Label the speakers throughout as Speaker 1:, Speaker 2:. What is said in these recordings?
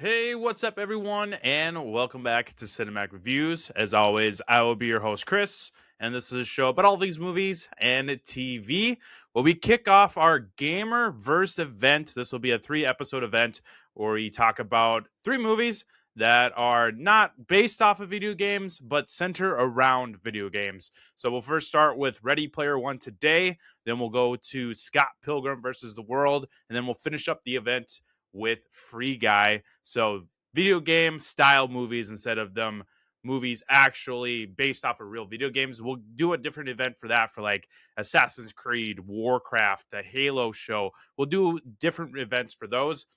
Speaker 1: Hey, what's up, everyone, and welcome back to Cinematic Reviews. As always, I will be your host, Chris, and this is a show about all these movies and TV. Well, we kick off our Gamer Verse event. This will be a 3-episode event where we talk about 3 movies that are not based off of video games, but center around video games. So we'll first start with Ready Player One today, then we'll go to Scott Pilgrim versus the World, and then we'll finish up the event with Free Guy. So video game style movies instead of them movies actually based off of real video games. We'll do a different event for that for like Assassin's Creed, Warcraft, the Halo show. We'll do different events for those.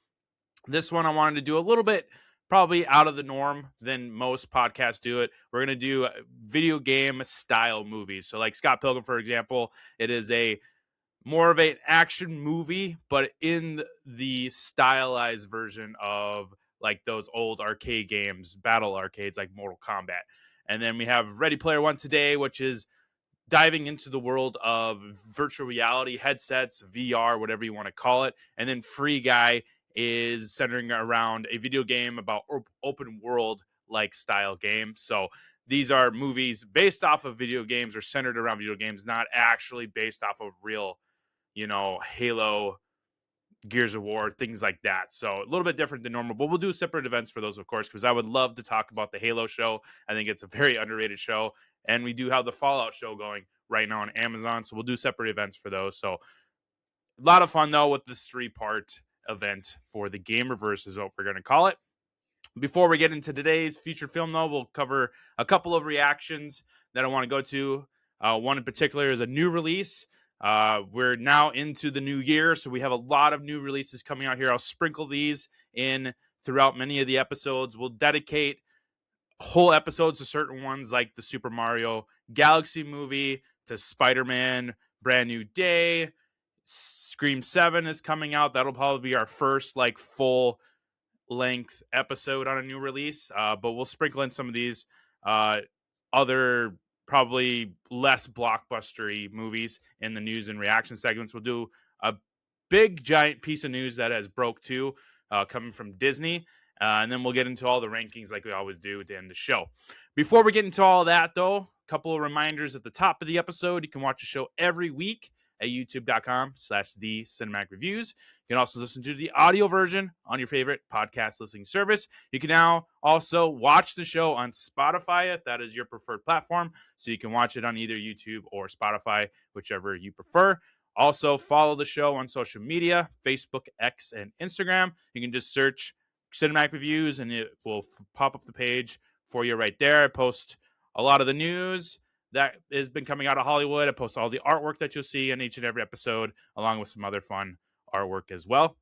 Speaker 1: This one I wanted to do a little bit probably out of the norm than most podcasts do it. We're going to do video game style movies. So like Scott Pilgrim, for example, it is a more of an action movie, but in the stylized version of like those old arcade games, battle arcades like Mortal Kombat. And then we have Ready Player One today, which is diving into the world of virtual reality headsets, VR, whatever you want to call it. And then Free Guy is centering around a video game about open world like style game. So these are movies based off of video games or centered around video games, not actually based off of real Halo, Gears of War, things like that. So a little bit different than normal, but we'll do separate events for those, of course, because I would love to talk about the Halo show. I think it's a very underrated show. And we do have the Fallout show going right now on Amazon. So we'll do separate events for those. So a lot of fun, though, with this 3-part event for the Gamerverse is what we're going to call it. Before we get into today's feature film, though, we'll cover a couple of reactions that I want to go to. One in particular is a new release. We're now into the new year, so we have a lot of new releases coming out here. I'll sprinkle these in throughout many of the episodes. We'll dedicate whole episodes to certain ones, like the Super Mario Galaxy movie, to Spider-Man Brand New Day. Scream 7 is coming out. That'll probably be our first like full length episode on a new release, but we'll sprinkle in some of these other probably less blockbustery movies in the news and reaction segments. We'll do a big giant piece of news that has broke too, coming from Disney, and then we'll get into all the rankings like we always do at the end of the show. Before we get into all that, though, a couple of reminders at the top of the episode. You can watch the show every week at youtube.com/the cinematic reviews. You can also listen to the audio version on your favorite podcast listening service. You can now also watch the show on Spotify if that is your preferred platform. So you can watch it on either YouTube or Spotify, whichever you prefer. Also, follow the show on social media, Facebook, X, and Instagram. You can just search Cinematic Reviews and it will pop up the page for you right there. I post a lot of the news that has been coming out of Hollywood. I post all the artwork that you'll see in each and every episode, along with some other fun artwork as well.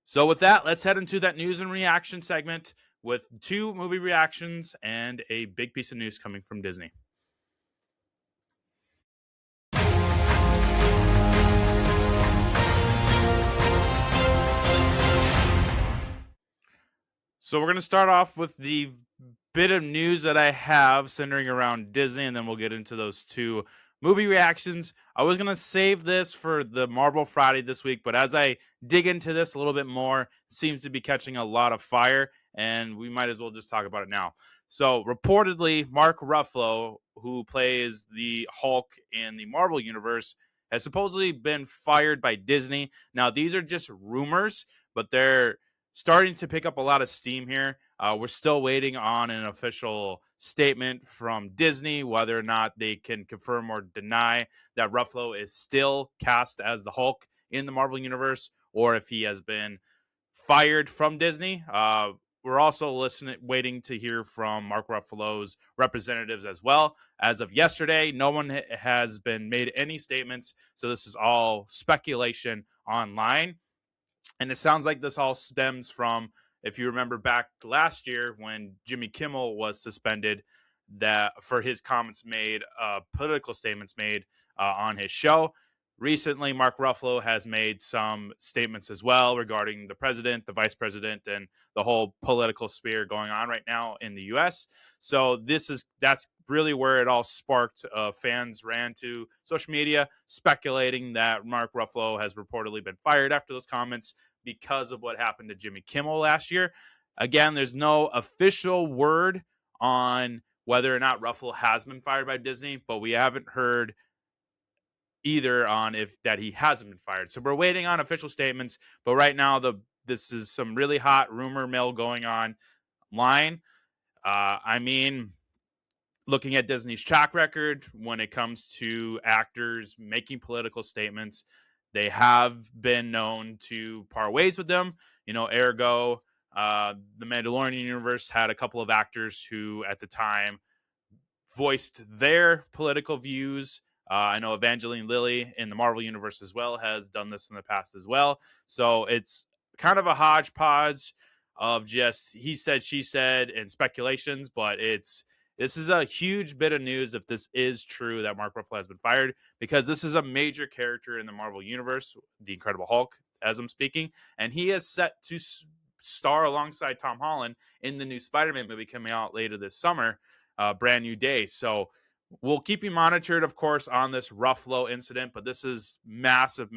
Speaker 1: So with that, let's head into that news and reaction segment with 2 movie reactions and a big piece of news coming from Disney. So we're going to start off with the bit of news that I have centering around Disney, and then we'll get into those 2 movie reactions. I was going to save this for the Marvel Friday this week, but as I dig into this a little bit more, it seems to be catching a lot of fire, and we might as well just talk about it now. So reportedly, Mark Ruffalo, who plays the Hulk in the Marvel Universe, has supposedly been fired by Disney. Now, these are just rumors, but they're starting to pick up a lot of steam here. We're still waiting on an official statement from Disney, whether or not they can confirm or deny that Ruffalo is still cast as the Hulk in the Marvel Universe, or if he has been fired from Disney. We're also waiting to hear from Mark Ruffalo's representatives as well. As of yesterday, no one has been made any statements, so this is all speculation online. And it sounds like this all stems from, if you remember back last year when Jimmy Kimmel was suspended that for his comments made, political statements made on his show. recently, Mark Ruffalo has made some statements as well regarding the president, the vice president, and the whole political sphere going on right now in the U.S. So that's really where it all sparked. Fans ran to social media speculating that Mark Ruffalo has reportedly been fired after those comments because of what happened to Jimmy Kimmel last year. Again, there's no official word on whether or not Ruffalo has been fired by Disney, but we haven't heard either on if that he hasn't been fired. So we're waiting on official statements. But right now, this is some really hot rumor mill going on line. I mean, looking at Disney's track record when it comes to actors making political statements, they have been known to part ways with them. Ergo, the Mandalorian universe had a couple of actors who, at the time, voiced their political views. I know Evangeline Lilly in the Marvel universe as well has done this in the past as well. So it's kind of a hodgepodge of just he said, she said, and speculations. But this is a huge bit of news if this is true that Mark Ruffalo has been fired, because this is a major character in the Marvel universe, the Incredible Hulk, as I'm speaking, and he is set to star alongside Tom Holland in the new Spider-Man movie coming out later this summer. Brand New Day. So we'll keep you monitored, of course, on this Ruffalo incident, but this is massive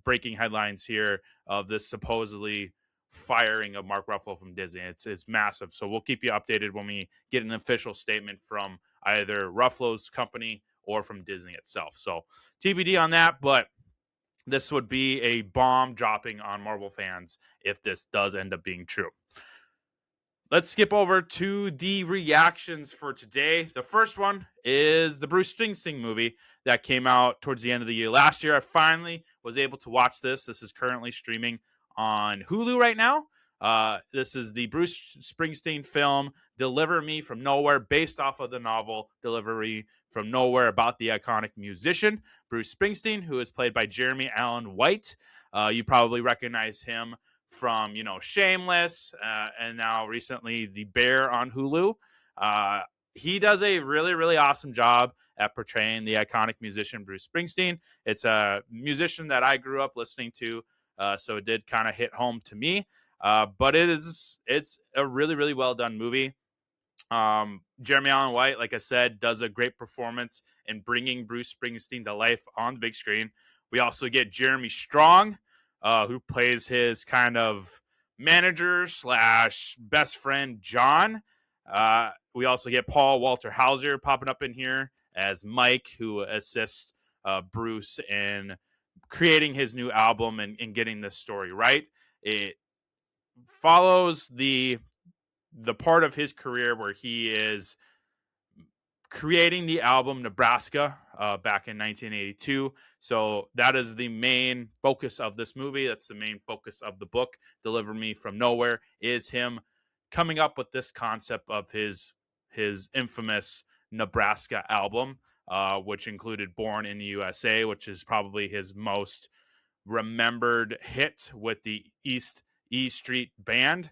Speaker 1: breaking headlines here of this supposedly firing of Mark Ruffalo from Disney. It's massive. So we'll keep you updated when we get an official statement from either Ruffalo's company or from Disney itself. So TBD on that, but this would be a bomb dropping on Marvel fans if this does end up being true. Let's skip over to the reactions for today. The first one is the Bruce Springsteen movie that came out towards the end of the year last year. I finally was able to watch this. This is currently streaming on Hulu right now. This is the Bruce Springsteen film Deliver Me From Nowhere, based off of the novel Deliver Me From Nowhere, about the iconic musician Bruce Springsteen, who is played by Jeremy Allen White. You probably recognize him from Shameless, and now recently The Bear on Hulu. He does a really, really awesome job at portraying the iconic musician Bruce Springsteen. It's a musician that I grew up listening to, so it did kind of hit home to me. But it's a really, really well done movie. Jeremy Allen White, like I said, does a great performance in bringing Bruce Springsteen to life on the big screen. We also get Jeremy Strong, who plays his kind of manager / best friend, John. We also get Paul Walter Hauser popping up in here as Mike, who assists Bruce in creating his new album and getting this story right. It follows the part of his career where he is creating the album Nebraska back in 1982. So that is the main focus of this movie. That's the main focus of the book. Deliver Me From Nowhere is him coming up with this concept of his infamous Nebraska album, which included Born in the USA, which is probably his most remembered hit with the E Street Band.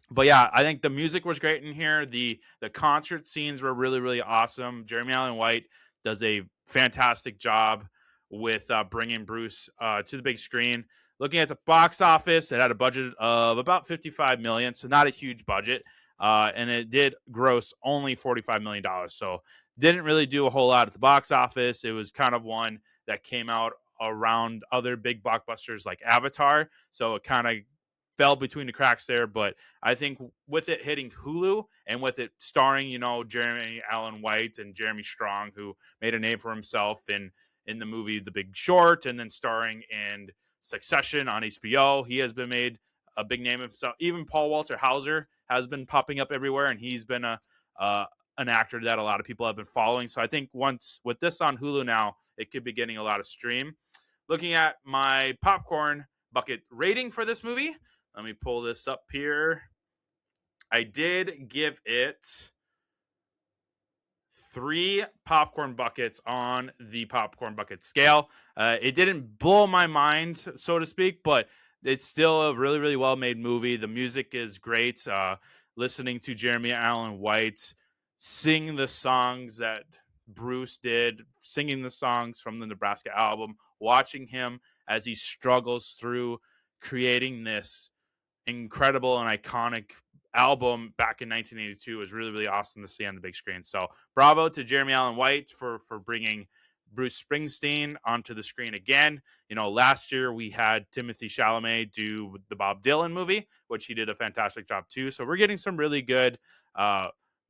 Speaker 1: But yeah, I think the music was great in here. The concert scenes were really, really awesome. Jeremy Allen White does a fantastic job with bringing Bruce to the big screen. Looking at the box office, it had a budget of about $55 million, so not a huge budget. And it did gross only $45 million. So didn't really do a whole lot at the box office. It was kind of one that came out around other big blockbusters like Avatar. So it kind of fell between the cracks there, but I think with it hitting Hulu and with it starring, Jeremy Allen White and Jeremy Strong, who made a name for himself in the movie The Big Short, and then starring in Succession on HBO, he has been made a big name himself. Even Paul Walter Hauser has been popping up everywhere, and he's been an actor that a lot of people have been following. So I think once with this on Hulu now, it could be getting a lot of stream. Looking at my popcorn bucket rating for this movie, let me pull this up here. I did give it 3 popcorn buckets on the popcorn bucket scale. It didn't blow my mind, so to speak, but it's still a really, really well-made movie. The music is great. Listening to Jeremy Allen White sing the songs that Bruce did, singing the songs from the Nebraska album, watching him as he struggles through creating this incredible and iconic album back in 1982 was really, really awesome to see on the big screen. So bravo to Jeremy Allen White for bringing Bruce Springsteen onto the screen again. Last year we had Timothy Chalamet do the Bob Dylan movie, which he did a fantastic job too. So we're getting some really good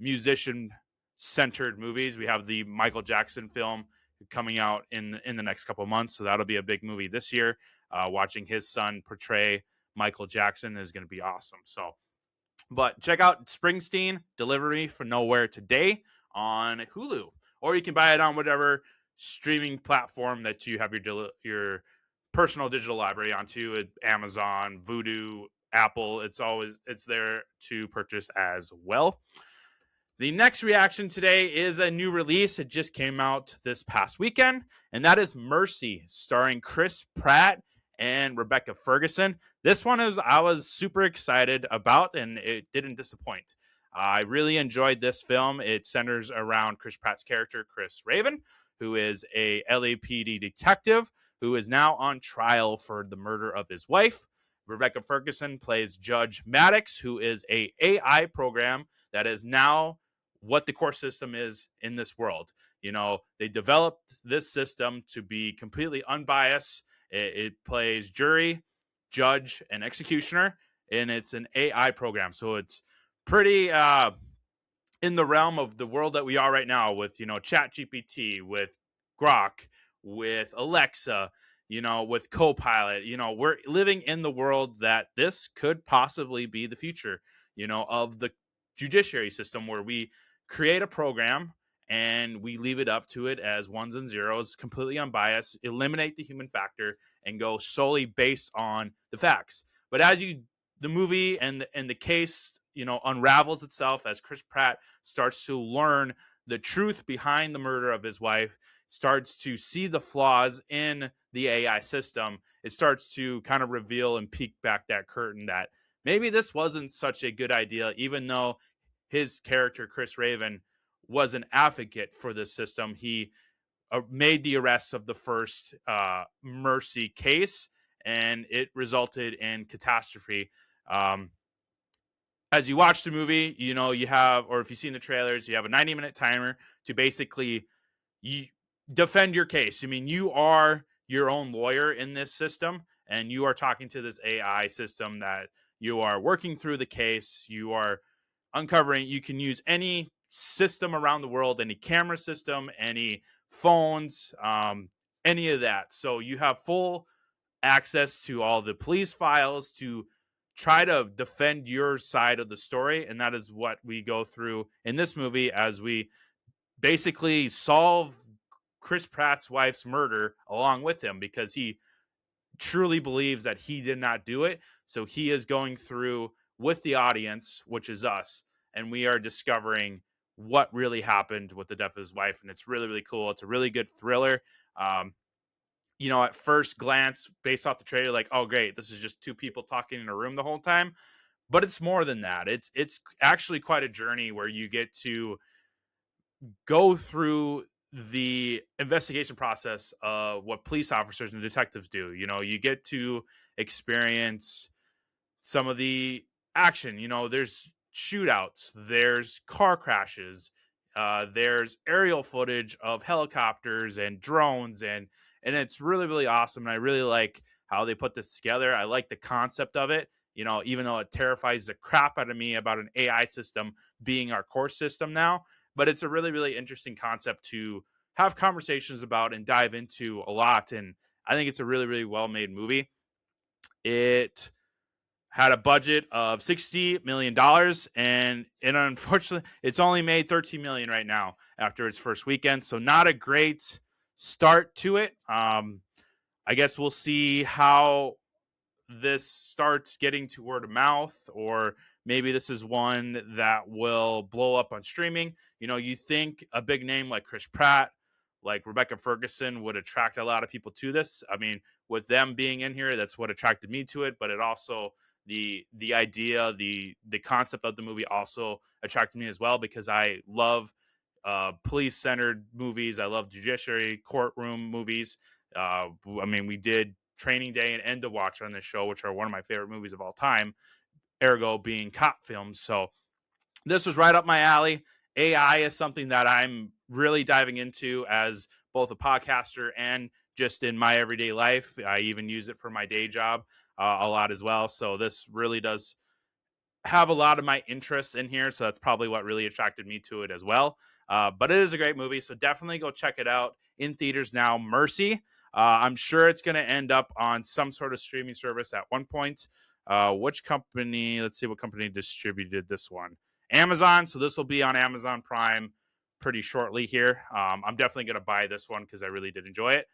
Speaker 1: musician centered movies. We have the Michael Jackson film coming out in the next couple of months, so that'll be a big movie this year. Watching his son portray Michael Jackson is going to be awesome. So, but check out Springsteen Delivery for Nowhere today on Hulu, or you can buy it on whatever streaming platform that you have your personal digital library onto. Amazon, Vudu, Apple. It's there to purchase as well. The next reaction today is a new release. It just came out this past weekend, and that is Mercy, starring Chris Pratt and Rebecca Ferguson. This one I was super excited about, and it didn't disappoint. I really enjoyed this film. It centers around Chris Pratt's character, Chris Raven, who is a LAPD detective who is now on trial for the murder of his wife. Rebecca Ferguson plays Judge Maddox, who is a AI program that is now what the court system is in this world. They developed this system to be completely unbiased. It plays jury, judge, and executioner, and it's an AI program. So it's pretty in the realm of the world that we are right now with, ChatGPT, with Grok, with Alexa, with Copilot. We're living in the world that this could possibly be the future, of the judiciary system, where we create a program and we leave it up to it as ones and zeros, completely unbiased, eliminate the human factor, and go solely based on the facts. But as the movie and the case, unravels itself as Chris Pratt starts to learn the truth behind the murder of his wife, starts to see the flaws in the AI system, it starts to kind of reveal and peek back that curtain that maybe this wasn't such a good idea, even though his character, Chris Raven, was an advocate for this system. He made the arrest of the first Mercy case, and it resulted in catastrophe. As you watch the movie, you have, or if you've seen the trailers, you have a 90-minute timer to basically defend your case. You are your own lawyer in this system, and you are talking to this AI system that you are working through the case. You are uncovering. You can use any system around the world, any camera system, any phones, any of that. So you have full access to all the police files to try to defend your side of the story. And that is what we go through in this movie as we basically solve Chris Pratt's wife's murder along with him, because he truly believes that he did not do it. So he is going through with the audience, which is us, and we are discovering what really happened with the death of his wife. And it's really, really cool. It's a really good thriller. At first glance, based off the trailer, like, oh, great, this is just two people talking in a room the whole time. But it's more than that. It's actually quite a journey where you get to go through the investigation process of what police officers and detectives do. You get to experience some of the action. There's shootouts, there's car crashes, there's aerial footage of helicopters and drones, and it's really, really awesome. And I really like how they put this together. I like the concept of it, even though it terrifies the crap out of me about an AI system being our court system now. But it's a really, really interesting concept to have conversations about and dive into a lot. And I think it's a really, really well-made movie. It had a budget of $60 million, and unfortunately, it's only made $13 million right now after its first weekend. So not a great start to it. I guess we'll see how this starts getting to word of mouth, or maybe this is one that will blow up on streaming. You think a big name like Chris Pratt, like Rebecca Ferguson, would attract a lot of people to this. With them being in here, that's what attracted me to it. But it also, the idea, the concept of the movie also attracted me as well, because I love police-centered movies. I love judiciary courtroom movies. We did Training Day and End to Watch on this show, which are one of my favorite movies of all time, ergo being cop films. So this was right up my alley. AI is something that I'm really diving into as both a podcaster and just in my everyday life. I even use it for my day job a lot as well. So this really does have a lot of my interests in here. So that's probably what really attracted me to it as well. But it is a great movie. So definitely go check it out in theaters now. Mercy. I'm sure it's going to end up on some sort of streaming service at one point. Which company? Let's see what company distributed this one. Amazon. So this will be on Amazon Prime pretty shortly here. I'm definitely going to buy this one because I really did enjoy it.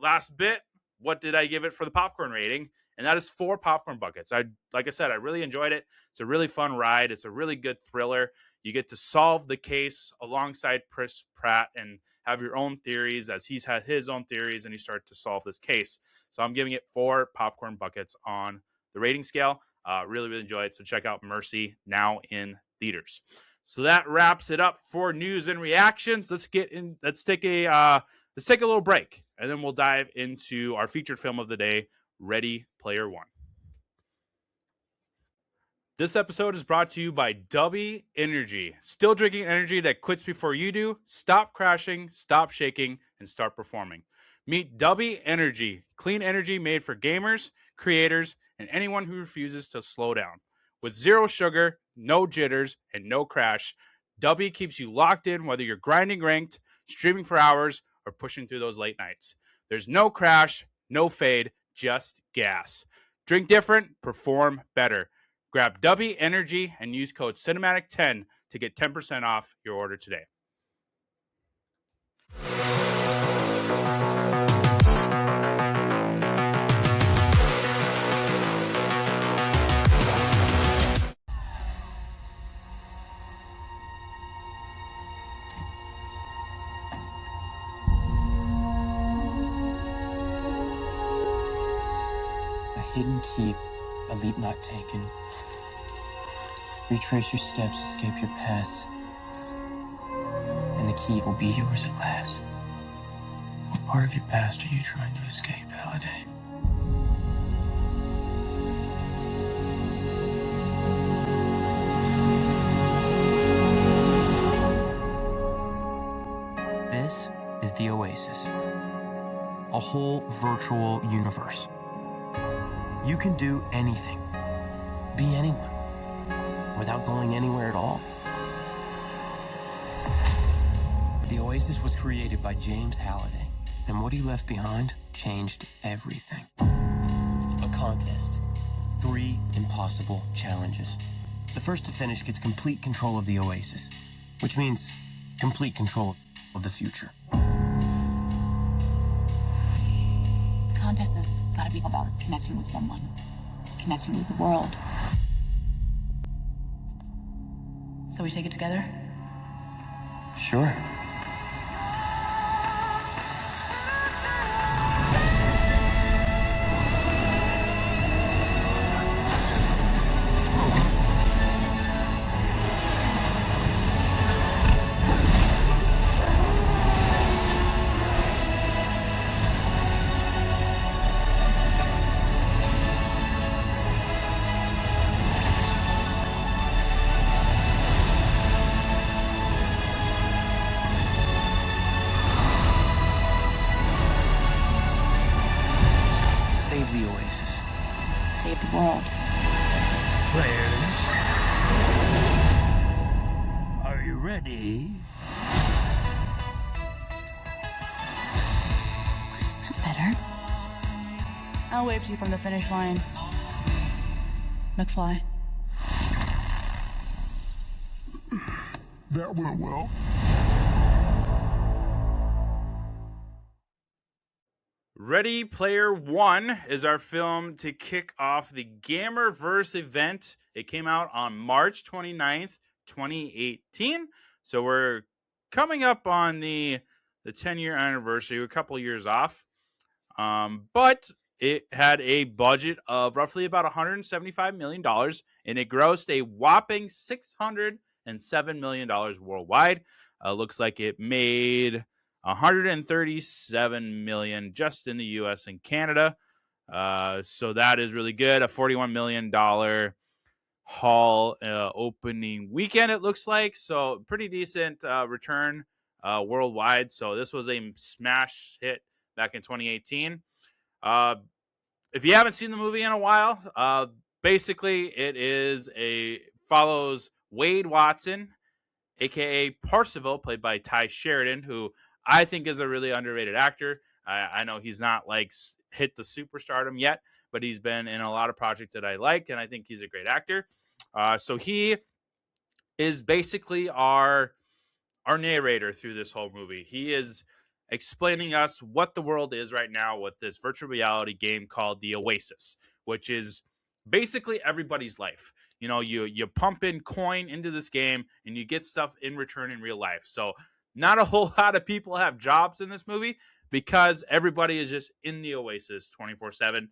Speaker 1: Last bit. What did I give it for the popcorn rating? And that is 4 popcorn buckets. Like I said, I really enjoyed it. It's a really fun ride. It's a really good thriller. You get to solve the case alongside Chris Pratt and have your own theories as he's had his own theories and you start to solve this case. So I'm giving it 4 popcorn buckets on the rating scale. Really, really enjoy it. So check out Mercy now in theaters. So that wraps it up for news and reactions. Let's take a little break, and then we'll dive into our featured film of the day, Ready Player One. This episode is brought to you by Dubby Energy. Still drinking energy that quits before you do? Stop crashing, stop shaking, and start performing. Meet Dubby Energy, clean energy made for gamers, creators, and anyone who refuses to slow down. With 0 sugar, no jitters, and no crash, Dubby keeps you locked in whether you're grinding ranked, streaming for hours, or pushing through those late nights. There's no crash, no fade, just gas. Drink different, perform better. Grab Dubby Energy and use code Cinematic10 to get 10% off your order today.
Speaker 2: A hidden keep, a leap not taken. Retrace your steps, escape your past, and the key will be yours at last. What part of your past are you trying to escape, Halliday? This is the Oasis, a whole virtual universe. You can do anything, be anyone, without going anywhere at all. The Oasis was created by James Halliday, and what he left behind changed everything. A contest. 3 impossible challenges. The first to finish gets complete control of the Oasis, which means complete control of the future.
Speaker 3: The contest has got to be about connecting with someone, connecting with the world. So we take it together?
Speaker 2: Sure. Save the Oasis.
Speaker 3: Save the world.
Speaker 4: Players, are you ready?
Speaker 3: That's better. I'll wave to you from the finish line. McFly.
Speaker 4: That went well.
Speaker 1: Ready Player One is our film to kick off the Gamerverse event. It came out on March 29th, 2018. So we're coming up on the 10-year anniversary. We're a couple years off. But it had a budget of roughly about $175 million, and it grossed a whopping $607 million worldwide. Looks like it made 137 million just in the U.S. and Canada. So that is really good. A $41 million haul opening weekend, it looks like. So pretty decent return worldwide. So this was a smash hit back in 2018. If you haven't seen the movie in a while, basically it follows Wade Watson, aka Parzival, played by Ty Sheridan, who I think is a really underrated actor. I know he's not like hit the superstardom yet, but he's been in a lot of projects that I like, and I think he's a great actor. So he is basically our narrator through this whole movie. He is explaining us what the world is right now with this virtual reality game called the Oasis, which is basically everybody's life. You know, you pump in coin into this game and you get stuff in return in real life. So not a whole lot of people have jobs in this movie because everybody is just in the Oasis 24/7,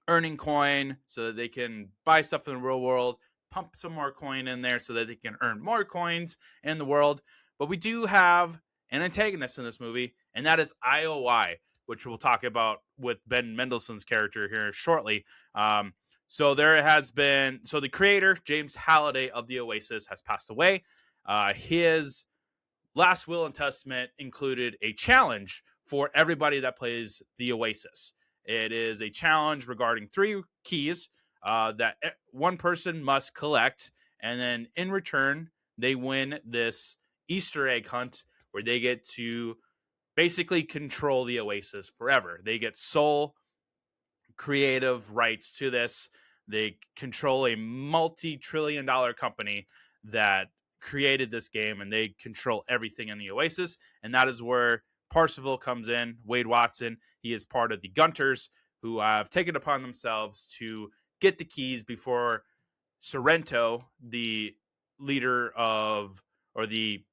Speaker 1: earning coin so that they can buy stuff in the real world, pump some more coin in there so that they can earn more coins in the world. But we do have an antagonist in this movie, and that is IOI, which we'll talk about with Ben Mendelsohn's character here shortly. So the creator, James Halliday of the Oasis, has passed away. His last will and testament included a challenge for everybody that plays the Oasis. It is a challenge regarding 3 keys that one person must collect, and then in return, they win this Easter egg hunt where they get to basically control the Oasis forever. They get sole creative rights to this. They control a multi-trillion-dollar company that created this game, and they control everything in the Oasis, and that is where Parzival comes in. Wade Watson, he is part of the Gunters, who have taken upon themselves to get the keys before Sorrento, the leader of, or the,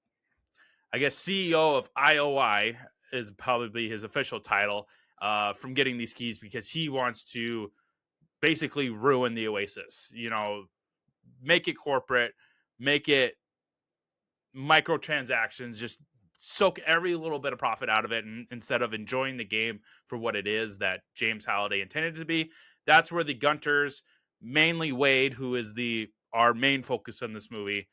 Speaker 1: I guess, CEO of IOI is probably his official title, from getting these keys because he wants to basically ruin the Oasis. You know, make it corporate, make it microtransactions, just soak every little bit of profit out of it, and instead of enjoying the game for what it is that James Halliday intended it to be. That's where the Gunters, mainly Wade, who is our main focus in this movie,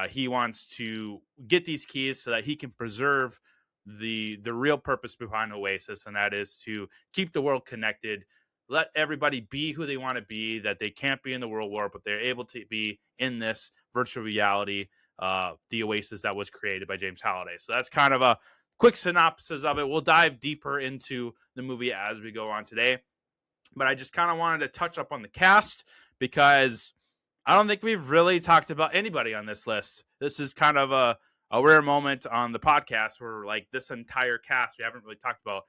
Speaker 1: he wants to get these keys so that he can preserve the real purpose behind Oasis, and that is to keep the world connected, let everybody be who they want to be, that they can't be in the real world, but they're able to be in this virtual reality, the Oasis that was created by James Halliday. So that's kind of a quick synopsis of it. We'll dive deeper into the movie as we go on today, but I just kind of wanted to touch up on the cast because I don't think we've really talked about anybody on this list. This is kind of a rare moment on the podcast where, like, this entire cast we haven't really talked about.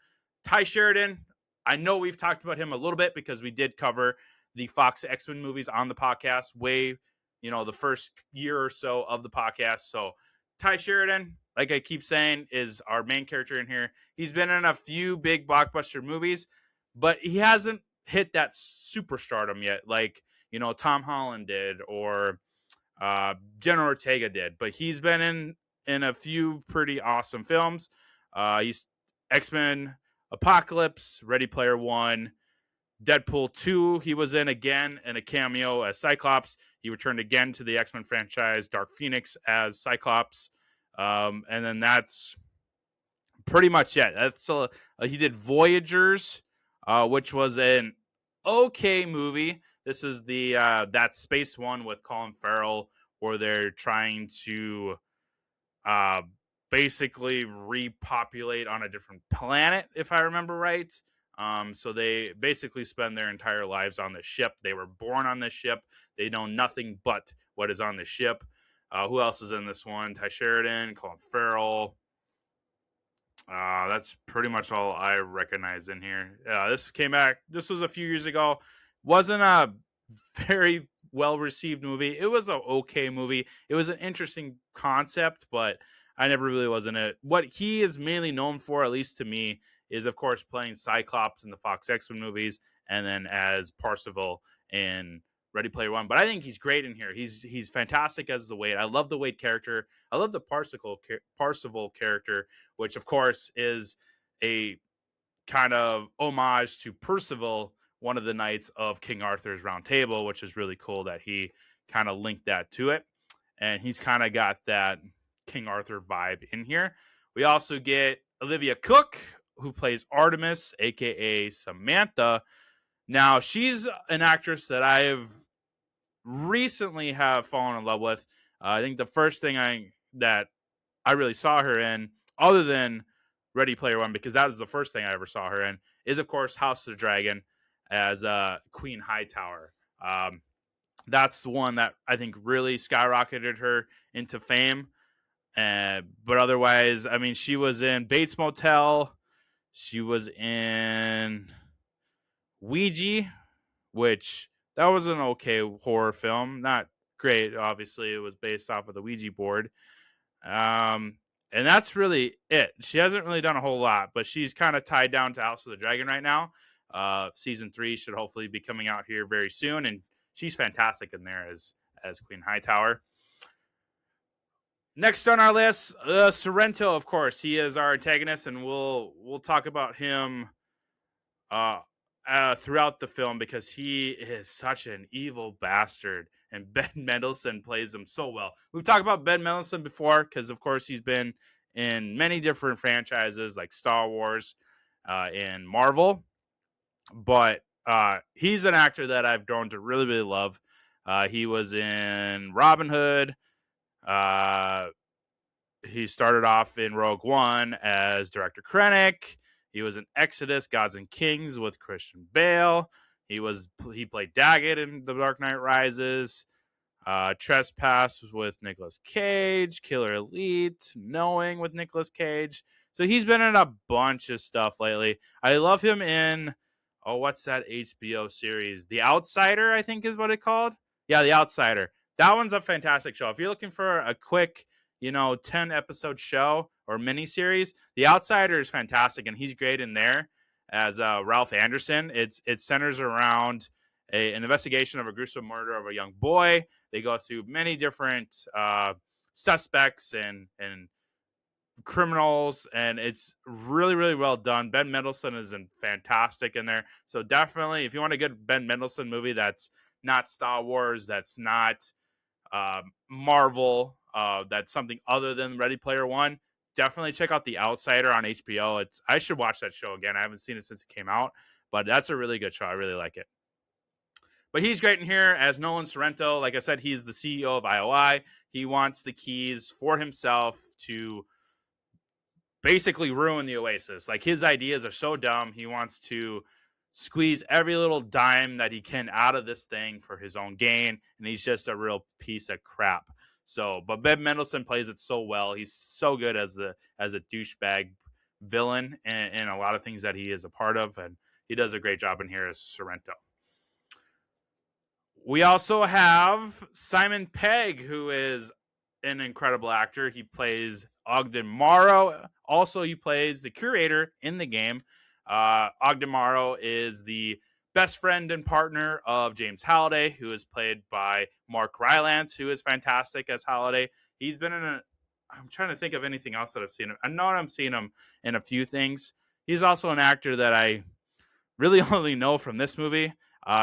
Speaker 1: Ty Sheridan, I know we've talked about him a little bit because we did cover the Fox X-Men movies on the podcast the first year or so of the podcast. So Ty Sheridan, like I keep saying, is our main character in here. He's been in a few big blockbuster movies, but he hasn't hit that superstardom yet, like, Tom Holland did or Jenna Ortega did. But he's been in a few pretty awesome films. He's X-Men Apocalypse, Ready Player One, Deadpool 2, he was in again in a cameo as Cyclops. He returned again to the X-Men franchise, Dark Phoenix as Cyclops. And then that's pretty much it. He did Voyagers, which was an okay movie. This is the that space one with Colin Farrell where they're trying to basically repopulate on a different planet, if I remember right. So they basically spend their entire lives on the ship. They were born on this ship. They know nothing but what is on the ship. Who else is in this one? Ty Sheridan, Colin Farrell. That's pretty much all I recognize in here. This came back. This was a few years ago. Wasn't a very well-received movie. It was an okay movie. It was an interesting concept, but I never really was in it. What he is mainly known for, at least to me, is, of course, playing Cyclops in the Fox X-Men movies, and then as Parzival in Ready Player One, but I think he's great in here. He's fantastic as the Wade. I love the Wade character. I love the Parsival character, which of course is a kind of homage to Percival, one of the knights of King Arthur's Round Table, which is really cool that he kind of linked that to it. And he's kind of got that King Arthur vibe in here. We also get Olivia Cooke, who plays Artemis, aka Samantha. Now, she's an actress that I've recently have fallen in love with. I think the first thing that I really saw her in, other than Ready Player One, because that was the first thing I ever saw her in, is of course House of the Dragon as Queen Hightower. That's the one that I think really skyrocketed her into fame. But otherwise, I mean, she was in Bates Motel. She was in Ouija, which that was an okay horror film. Not great, obviously. It was based off of the Ouija board. And that's really it. She hasn't really done a whole lot, but she's kind of tied down to House of the Dragon right now. Season 3 should hopefully be coming out here very soon, and she's fantastic in there as Queen Hightower. Next on our list, Sorrento, of course. He is our antagonist, and we'll talk about him throughout the film because he is such an evil bastard, and Ben Mendelsohn plays him so well. We've talked about Ben Mendelsohn before because, of course, he's been in many different franchises like Star Wars and Marvel, but he's an actor that I've grown to really, really love. He was in Robin Hood. He started off in Rogue One as Director Krennic. He was in Exodus, Gods and Kings with Christian Bale. He played Daggett in The Dark Knight Rises. Trespass with Nicolas Cage. Killer Elite, Knowing with Nicolas Cage. So he's been in a bunch of stuff lately. I love him in, what's that HBO series? The Outsider, I think is what it's called. Yeah, The Outsider. That one's a fantastic show. If you're looking for a quick, 10-episode show or miniseries, The Outsider is fantastic, and he's great in there as Ralph Anderson. It centers around an investigation of a gruesome murder of a young boy. They go through many different suspects and criminals, and it's really, really well done. Ben Mendelsohn is fantastic in there. So definitely, if you want a good Ben Mendelsohn movie that's not Star Wars, that's not Marvel, that's something other than Ready Player One, definitely check out The Outsider on HBO. I should watch that show again. I haven't seen it since it came out, but that's a really good show. I really like it. But he's great in here as Nolan Sorrento. Like I said, he's the CEO of IOI. He wants the keys for himself to basically ruin the Oasis. Like, his ideas are so dumb. He wants to squeeze every little dime that he can out of this thing for his own gain, and he's just a real piece of crap. So, but Ben Mendelsohn plays it so well. He's so good as a douchebag villain in a lot of things that he is a part of, and he does a great job in here as Sorrento. We also have Simon Pegg, who is an incredible actor. He plays Ogden Morrow. Also, he plays the curator in the game. Ogden Morrow is the best friend and partner of James Halliday, who is played by Mark Rylance, who is fantastic as Halliday. He's been I'm trying to think of anything else that I've seen him. I know I've seen him in a few things. He's also an actor that I really only know from this movie.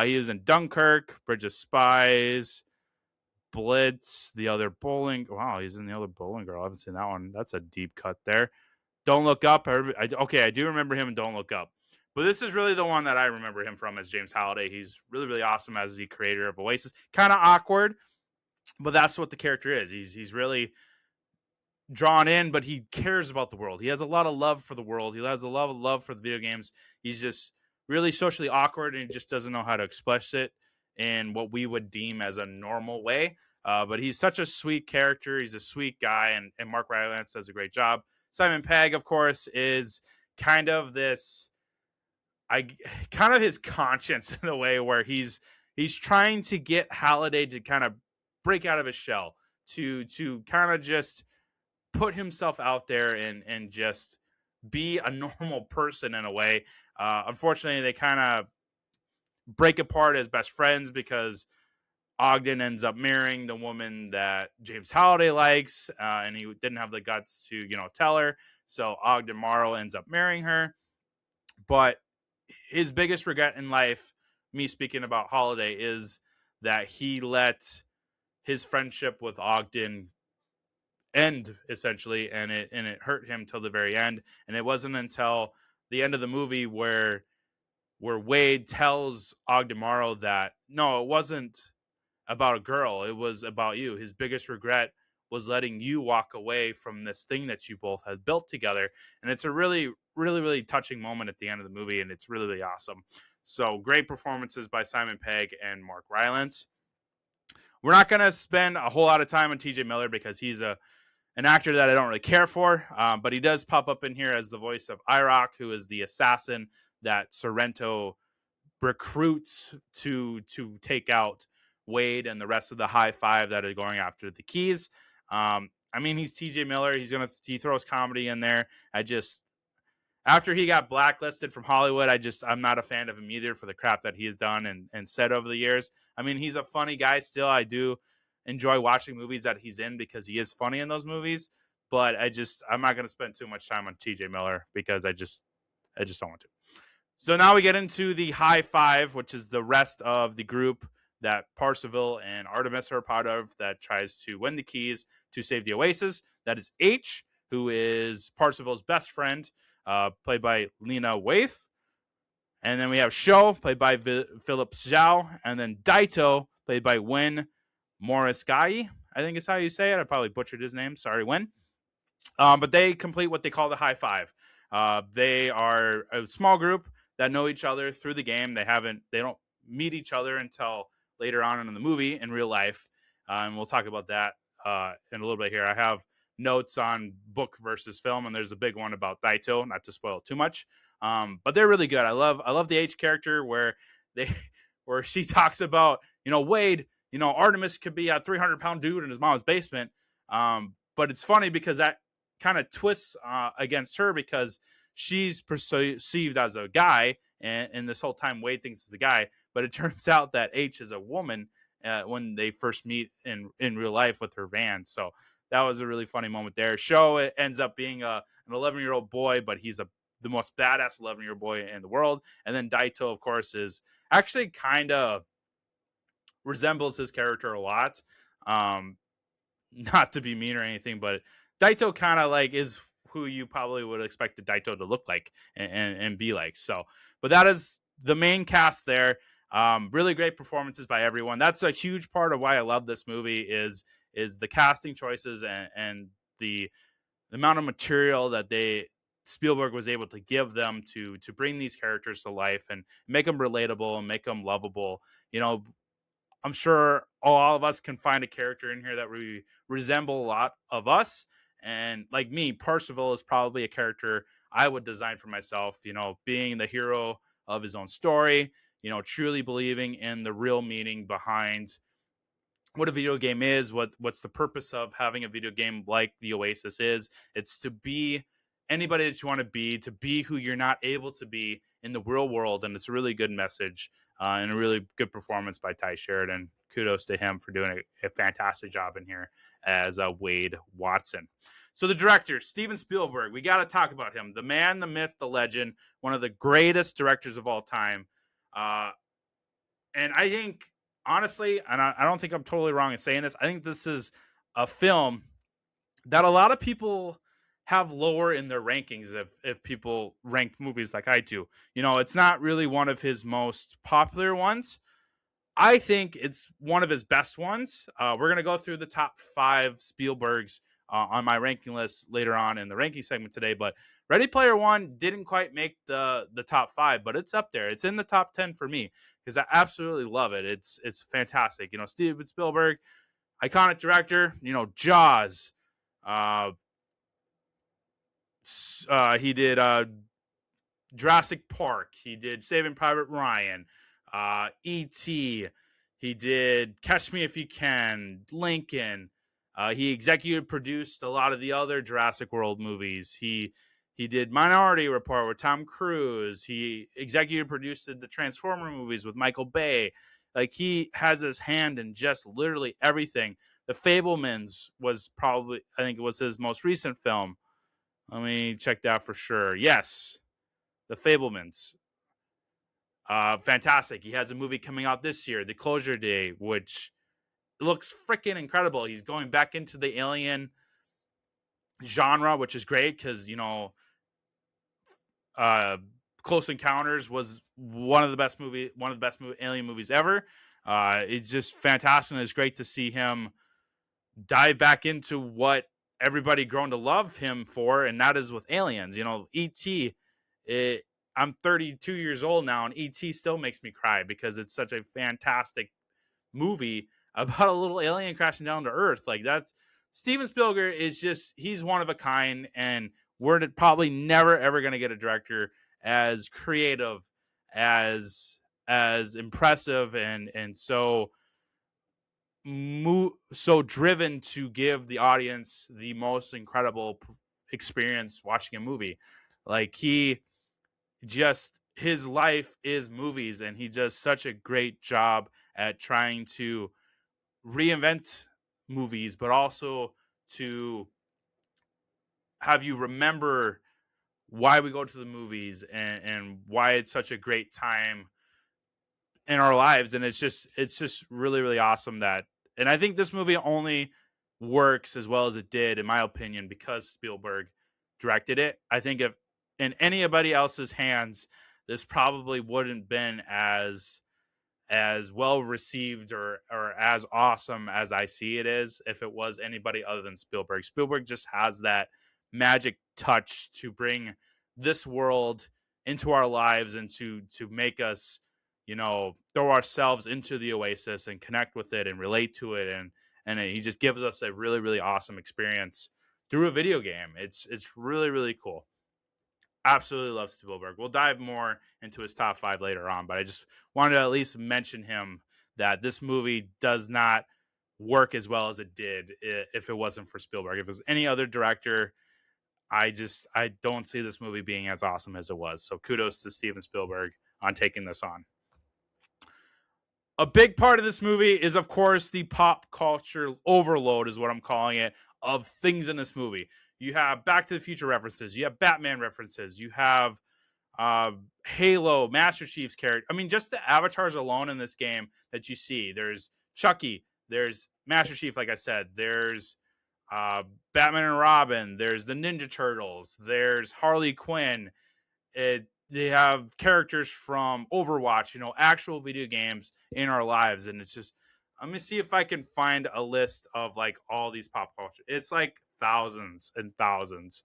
Speaker 1: He was in Dunkirk, Bridge of Spies, Blitz, The Other Bowling. Wow, he's in The Other Bowling Girl. I haven't seen that one. That's a deep cut there. Don't Look Up. I do remember him in Don't Look Up. But this is really the one that I remember him from as James Halliday. He's really, really awesome as the creator of Oasis. Kind of awkward, but that's what the character is. He's really drawn in, but he cares about the world. He has a lot of love for the world. He has a lot of love for the video games. He's just really socially awkward, and he just doesn't know how to express it in what we would deem as a normal way. But he's such a sweet character. He's a sweet guy, and Mark Rylance does a great job. Simon Pegg, of course, is kind of his conscience in a way where he's trying to get Halliday to kind of break out of his shell, to kind of just put himself out there and just be a normal person in a way. Unfortunately, they kind of break apart as best friends because Ogden ends up marrying the woman that James Halliday likes, and he didn't have the guts to, tell her. So Ogden Morrow ends up marrying her. But his biggest regret in life, me speaking about Holiday, is that he let his friendship with Ogden end, essentially, and it hurt him till the very end. And it wasn't until the end of the movie where Wade tells Ogden Morrow that no, it wasn't about a girl, it was about you. His biggest regret was letting you walk away from this thing that you both had built together. And it's a really, really, really touching moment at the end of the movie, and it's really, really awesome. So great performances by Simon Pegg and Mark Rylance. We're not going to spend a whole lot of time on TJ Miller because he's an actor that I don't really care for, but he does pop up in here as the voice of IROC, who is the assassin that Sorrento recruits to take out Wade and the rest of the high five that are going after the keys. I mean, he's TJ Miller. He throws comedy in there. After he got blacklisted from Hollywood, I'm not a fan of him either for the crap that he has done and said over the years. I mean, he's a funny guy still. I do enjoy watching movies that he's in because he is funny in those movies. But I'm not going to spend too much time on TJ Miller because I just don't want to. So now we get into the high five, which is the rest of the group that Parzival and Artemis are part of that tries to win the keys to save the Oasis. That is H, who is Parzival's best friend, played by Lena Waithe. And then we have Sho, played by Philip Zhao. And then Daito, played by Win Morisgai, I think is how you say it. I probably butchered his name. Sorry, Win. But they complete what they call the high five. They are a small group that know each other through the game. They don't meet each other until later on in the movie in real life. And we'll talk about that in a little bit here. I have notes on book versus film, and there's a big one about Daito, not to spoil too much. But they're really good. I love the H character where she talks about, Wade, Artemis could be a 300-pound dude in his mom's basement. But it's funny because that kind of twists against her because she's perceived as a guy, and this whole time Wade thinks he's a guy, but it turns out that H is a woman when they first meet in real life with her van. So that was a really funny moment there. Sho ends up being an 11-year-old boy, but he's the most badass 11-year-old boy in the world. And then Daito, of course, is actually kind of resembles his character a lot. Not to be mean or anything, but Daito kind of is who you probably would expect the Daito to look like and be like. So, but that is the main cast there. Really great performances by everyone. That's a huge part of why I love this movie is the casting choices and the amount of material that Spielberg was able to give them to bring these characters to life and make them relatable and make them lovable. I'm sure all of us can find a character in here that we resemble a lot of us. And like me, Parzival is probably a character I would design for myself, being the hero of his own story, truly believing in the real meaning behind what a video game is, what's the purpose of having a video game like the Oasis is. It's to be anybody that you want to be who you're not able to be in the real world. And it's a really good message and a really good performance by Ty Sheridan. Kudos to him for doing a fantastic job in here as Wade Watson. So the director, Steven Spielberg, we got to talk about him. The man, the myth, the legend, one of the greatest directors of all time. And I think, honestly, and I don't think I'm totally wrong in saying this, I think this is a film that a lot of people have lower in their rankings if people rank movies like I do. It's not really one of his most popular ones. I think it's one of his best ones. We're going to go through the top 5 Spielbergs on my ranking list later on in the ranking segment today, but Ready Player One didn't quite make the top 5, but it's up there. It's in the top 10 for me because I absolutely love it. It's fantastic. Steven Spielberg, iconic director, Jaws. He did Jurassic Park. He did Saving Private Ryan. E.T. He did Catch Me If You Can. Lincoln. He executive produced a lot of the other Jurassic World movies. He did Minority Report with Tom Cruise. He executive produced the Transformer movies with Michael Bay. Like, he has his hand in just literally everything. The Fablemans was probably, I think it was his most recent film. Let me check that for sure. Yes, The Fablemans. Fantastic. He has a movie coming out this year, The Closure Day, which looks freaking incredible. He's going back into the alien genre, which is great because, uh, Close Encounters was one of the best alien movies ever. It's just fantastic. And it's great to see him dive back into what everybody grown to love him for, and that is with aliens. E.T. I'm 32 years old now, and E.T. still makes me cry because it's such a fantastic movie about a little alien crashing down to Earth. Like, that's Steven Spielberg is just, he's one of a kind, and we're probably never ever going to get a director as creative, as impressive, and so driven to give the audience the most incredible experience watching a movie. Like, his life is movies, and he does such a great job at trying to reinvent movies, but also to have you remember why we go to the movies, and why it's such a great time in our lives. And it's just really, really awesome and I think this movie only works as well as it did, in my opinion, because Spielberg directed it. I think if in anybody else's hands, this probably wouldn't been as well received or as awesome as I see it is if it was anybody other than Spielberg. Spielberg just has that magic touch to bring this world into our lives, and to make us, throw ourselves into the Oasis and connect with it and relate to it, and he just gives us a really, really awesome experience through a video game. It's really, really cool. Absolutely love Spielberg. We'll dive more into his top 5 later on, but I just wanted to at least mention him, that this movie does not work as well as it did if it wasn't for Spielberg. If it was any other director, I don't see this movie being as awesome as it was. So kudos to Steven Spielberg on taking this on. A big part of this movie is, of course, the pop culture overload, is what I'm calling it, of things in this movie. You have Back to the Future references. You have Batman references. You have Halo, Master Chief's character. I mean, just the avatars alone in this game that you see. There's Chucky. There's Master Chief, like I said. There's Batman and Robin. There's the Ninja Turtles. There's Harley Quinn. They have characters from Overwatch, actual video games in our lives. And it's just, let me see if I can find a list of like all these pop culture. It's like thousands and thousands.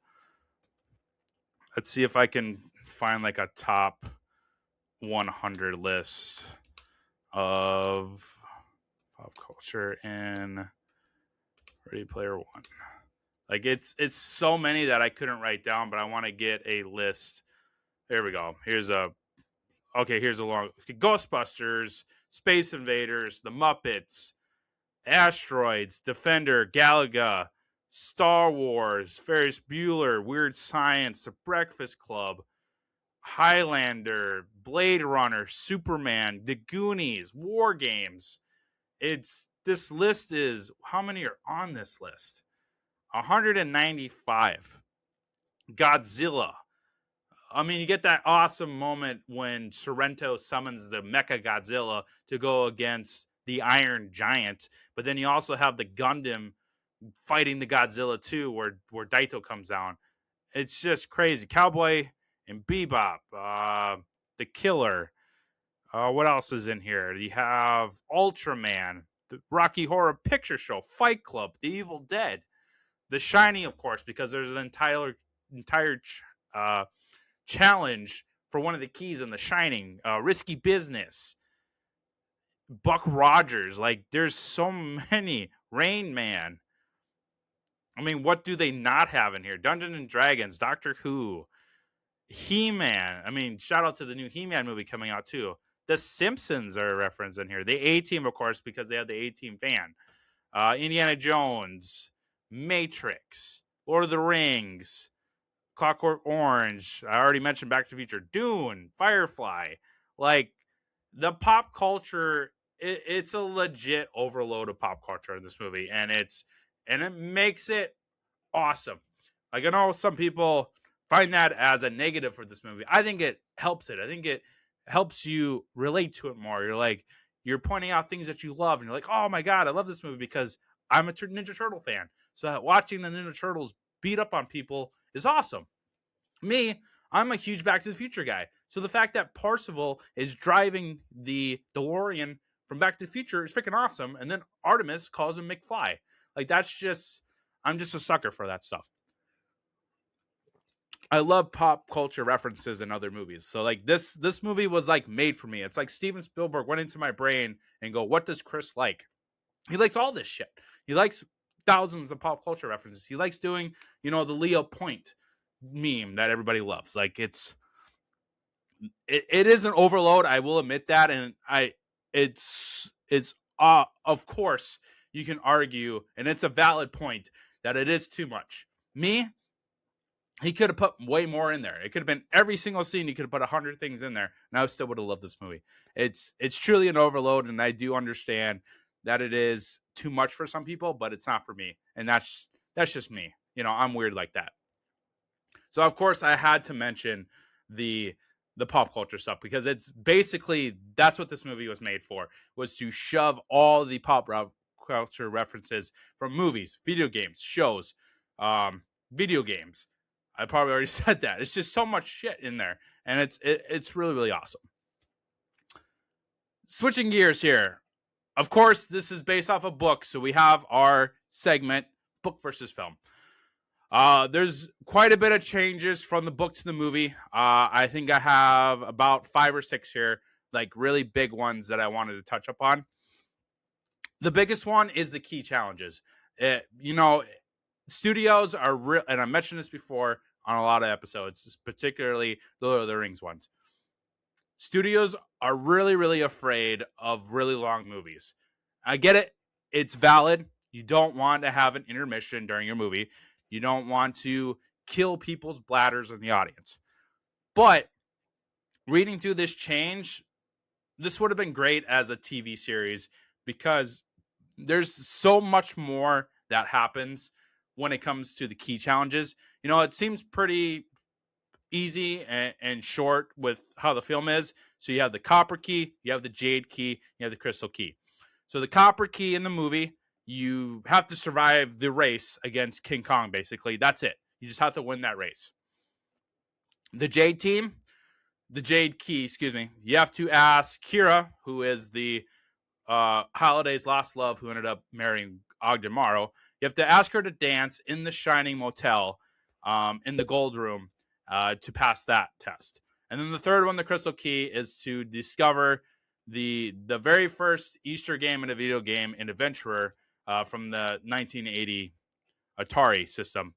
Speaker 1: Let's see if I can find like a top 100 list of pop culture in Ready Player One. Like, it's so many that I couldn't write down, but I want to get a list. There we go. Here's a long Ghostbusters, Space Invaders, The Muppets, Asteroids, Defender, Galaga, Star Wars, Ferris Bueller, Weird Science, The Breakfast Club, Highlander, Blade Runner, Superman, The Goonies, War Games. This list is, how many are on this list? 195. Godzilla. I mean, you get that awesome moment when Sorrento summons the Mecha Godzilla to go against the Iron Giant, but then you also have the Gundam fighting the Godzilla too, where Daito comes down. It's just crazy. Cowboy and Bebop, The Killer. What else is in here? You have Ultraman, the Rocky Horror Picture Show, Fight Club, The Evil Dead, The Shining, of course, because there's an entire challenge for one of the keys in The Shining. Risky Business, Buck Rogers. Like, there's so many. Rain Man. I mean, what do they not have in here? Dungeons and Dragons, Doctor Who, He-Man. I mean, shout out to the new He-Man movie coming out too. The Simpsons are a reference in here. The A-Team, of course, because they have the A-Team fan. Indiana Jones, Matrix, Lord of the Rings, Clockwork Orange. I already mentioned Back to the Future. Dune, Firefly. Like, the pop culture it's a legit overload of pop culture in this movie, and it makes it awesome. Like I know some people find that as a negative for this movie. I think it helps it. I think it helps you relate to it more. You're pointing out things that you love, and you're like, oh my god, I love this movie because I'm a Ninja Turtle fan. So that watching the Ninja Turtles beat up on people is awesome. Me, I'm a huge Back to the Future guy. So the fact that Parzival is driving the DeLorean from Back to the Future is freaking awesome. And then Artemis calls him McFly. Like I'm just a sucker for that stuff. I love pop culture references in other movies. So like this movie was like made for me. It's like Steven Spielberg went into my brain and go, what does Chris like? He likes all this shit. He likes thousands of pop culture references. He likes doing, the Leo Point meme that everybody loves. Like it is an overload. I will admit that, and it's of course you can argue, and it's a valid point that it is too much. He could have put way more in there. It could have been every single scene. He could have put 100 things in there, and I still would have loved this movie. It's truly an overload, and I do understand that it is too much for some people, but it's not for me, and that's just me. I'm weird like that. So of course I had to mention the pop culture stuff because it's basically that's what this movie was made for, was to shove all the pop culture references from movies, video games, shows, video games. I probably already said that. It's just so much shit in there, and it's really, really awesome. Switching gears here. Of course, this is based off a book, so we have our segment, book versus film. There's quite a bit of changes from the book to the movie. I think I have about 5 or 6 here, like really big ones that I wanted to touch up on. The biggest one is the key challenges. Studios are real, and I mentioned this before on a lot of episodes, particularly the Lord of the Rings ones. Studios are really, really afraid of really long movies. I get it. It's valid. You don't want to have an intermission during your movie. You don't want to kill people's bladders in the audience. But reading through this change, this would have been great as a TV series because there's so much more that happens when it comes to the key challenges. It seems pretty easy and short with how the film is. So you have the copper key, you have the jade key, you have the crystal key. So the copper key in the movie, you have to survive the race against King Kong, basically. That's it. You just have to win that race. The jade key, you have to ask Kira, who is the Holiday's lost love, who ended up marrying Ogden Morrow. You have to ask her to dance in the Shining Motel, in the Gold Room, to pass that test. And then the third one, the crystal key, is to discover the very first Easter game in a video game, an Adventurer, from the 1980 Atari system.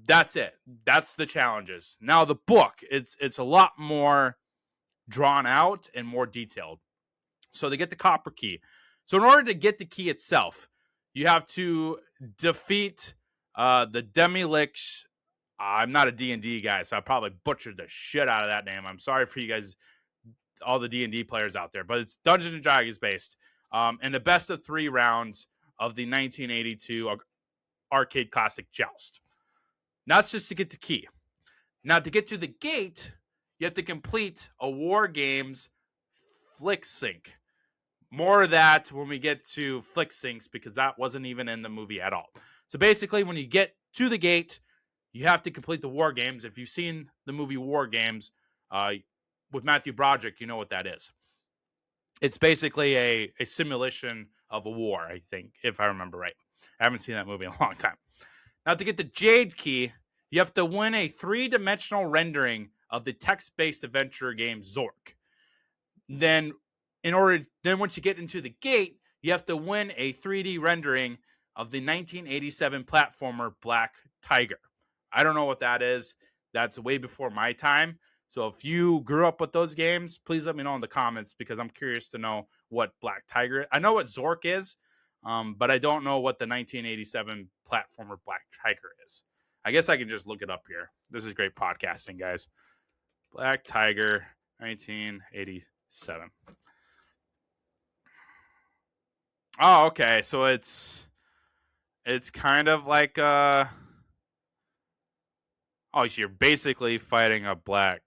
Speaker 1: That's it. That's the challenges. Now the book, it's a lot more drawn out and more detailed. So they get the copper key. So in order to get the key itself, you have to defeat the Demilich. I'm not a D&D guy, so I probably butchered the shit out of that name. I'm sorry for you guys, all the D&D players out there, but it's Dungeons and Dragons based. And the best of 3 rounds of the 1982 arcade classic Joust. Now it's just to get the key. Now to get to the gate, you have to complete a War Games Flick Sync. More of that when we get to Flick Syncs, because that wasn't even in the movie at all. So basically, when you get to the gate, you have to complete the War Games. If you've seen the movie War Games with Matthew Broderick, you know what that is. It's basically a simulation of a war, I think, if I remember right. I haven't seen that movie in a long time. Now, to get the Jade Key, you have to win a 3-dimensional rendering of the text-based adventure game Zork. Then once you get into the gate, you have to win a 3D rendering of the 1987 platformer Black Tiger. I don't know what that is. That's way before my time. So if you grew up with those games, please let me know in the comments, because I'm curious to know what Black Tiger is. I know what Zork is, but I don't know what the 1987 platformer Black Tiger is. I guess I can just look it up here. This is great podcasting, guys. Black Tiger, 1987. Oh, okay. So it's kind of like oh, so you're basically fighting a black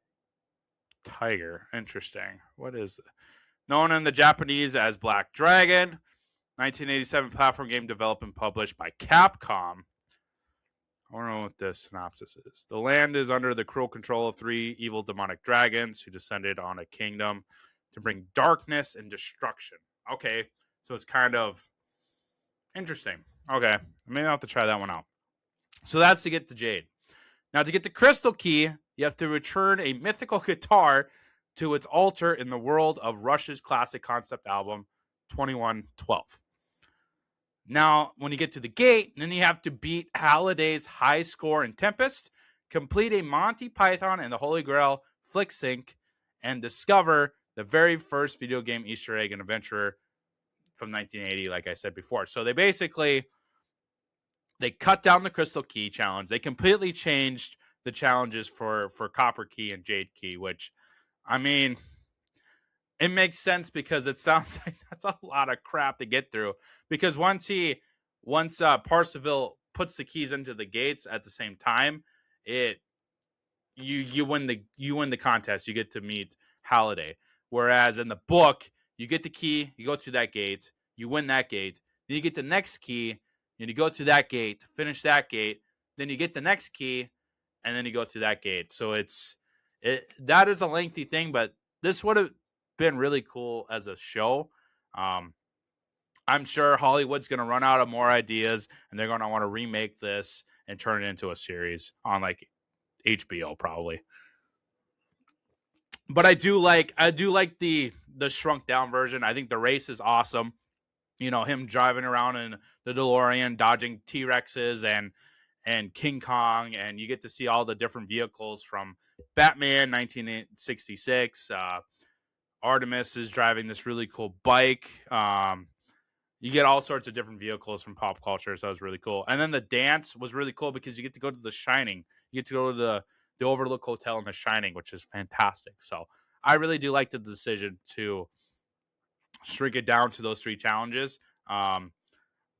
Speaker 1: tiger. Interesting. What is it? Known in the Japanese as Black Dragon, 1987 platform game developed and published by Capcom. I don't know what the synopsis is. The land is under the cruel control of three evil demonic dragons who descended on a kingdom to bring darkness and destruction. Okay, so it's kind of interesting. Okay, maybe I'll have to try that one out. So that's to get the Jade. Now, to get the Crystal Key, you have to return a mythical guitar to its altar in the world of Rush's classic concept album, 2112. Now, when you get to the gate, then you have to beat Halliday's high score in Tempest, complete a Monty Python and the Holy Grail flick sync, and discover the very first video game Easter egg and adventure from 1980, like I said before. So they cut down the Crystal Key challenge. They completely changed the challenges for Copper Key and Jade Key, which, I mean, it makes sense because it sounds like that's a lot of crap to get through. Because once Parsival puts the keys into the gates at the same time, you win the contest. You get to meet Halliday. Whereas in the book, you get the key, you go through that gate, you win that gate, then you get the next key, and you go through that gate, finish that gate, then you get the next key, and then you go through that gate. So that is a lengthy thing, but this would have been really cool as a show. I'm sure Hollywood's going to run out of more ideas, and they're going to want to remake this and turn it into a series on like HBO probably. But I do like the shrunk down version. I think the race is awesome. You know, him driving around in the DeLorean, dodging T-Rexes and King Kong, and you get to see all the different vehicles from Batman 1966. Artemis is driving this really cool bike. You get all sorts of different vehicles from pop culture, so that was really cool. And then the dance was really cool because you get to go to The Shining. You get to go to the Overlook Hotel in The Shining, which is fantastic. So I really do like the decision to shrink it down to those three challenges. But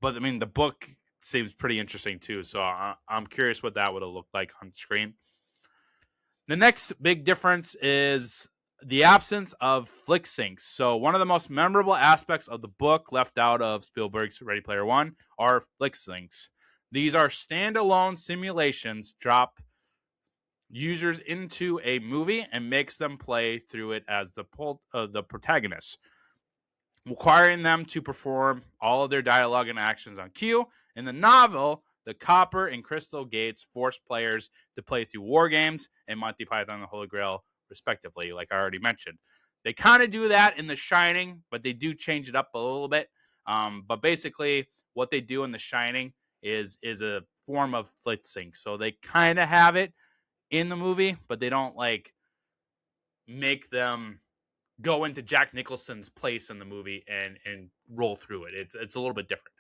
Speaker 1: I mean, the book seems pretty interesting too. So I'm curious what that would have looked like on screen. The next big difference is the absence of flick syncs. So one of the most memorable aspects of the book left out of Spielberg's Ready Player One are flick syncs. These are standalone simulations drop users into a movie and makes them play through it as the protagonist, requiring them to perform all of their dialogue and actions on cue. In the novel, the Copper and Crystal Gates force players to play through war games and Monty Python and the Holy Grail, respectively, like I already mentioned. They kind of do that in The Shining, but they do change it up a little bit. But basically, what they do in The Shining is a form of flick sync. So they kind of have it in the movie, but they don't like make them go into Jack Nicholson's place in the movie and roll through it. It's a little bit different.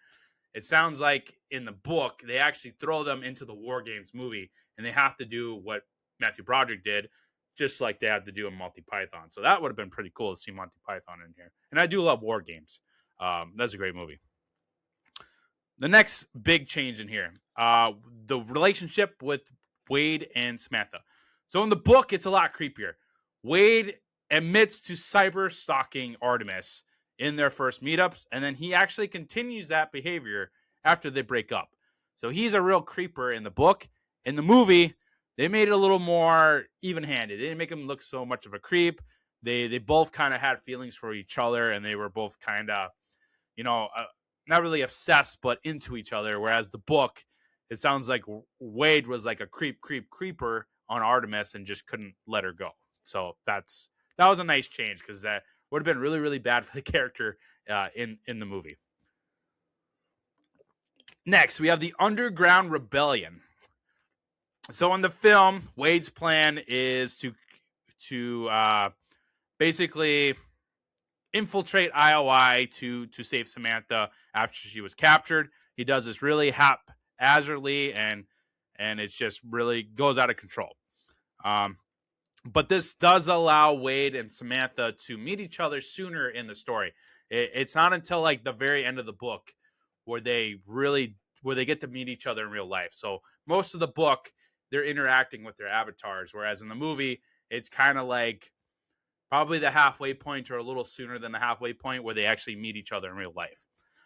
Speaker 1: It sounds like in the book they actually throw them into the War Games movie, and they have to do what Matthew Broderick did, just like they had to do in Monty Python. So that would have been pretty cool to see Monty Python in here. And I do love War Games. That's a great movie. The next big change in here, the relationship with Wade and Samantha. So in the book, it's a lot creepier. Wade admits to cyber stalking Artemis in their first meetups, and then he actually continues that behavior after they break up. So he's a real creeper in the book. In the movie, they made it a little more even-handed. They didn't make him look so much of a creep. They both kind of had feelings for each other, and they were both kind of, not really obsessed, but into each other. Whereas the book, it sounds like Wade was like a creeper on Artemis and just couldn't let her go. So that was a nice change because that would have been really, really bad for the character in the movie. Next, we have the Underground Rebellion. So in the film, Wade's plan is to basically infiltrate IOI to save Samantha after she was captured. He does this really haphazardly, and it just really goes out of control. But this does allow Wade and Samantha to meet each other sooner in the story. It's not until like the very end of the book where they get to meet each other in real life. So most of the book, they're interacting with their avatars, whereas in the movie, it's kind of like probably the halfway point or a little sooner than the halfway point where they actually meet each other in real life.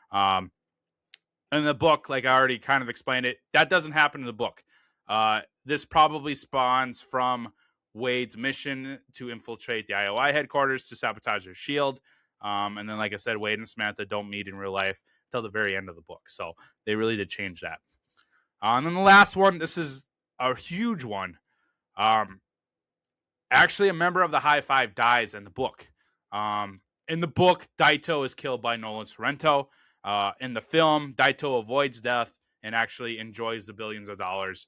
Speaker 1: Um, in the book, like I already kind of explained it, that doesn't happen in the book. This probably spawns from Wade's mission to infiltrate the IOI headquarters to sabotage their shield. And then, like I said, Wade and Samantha don't meet in real life till the very end of the book. So they really did change that. And then the last one, this is a huge one. Actually, a member of the High Five dies in the book. In the book, Daito is killed by Nolan Sorrento. In the film, Daito avoids death and actually enjoys the billions of dollars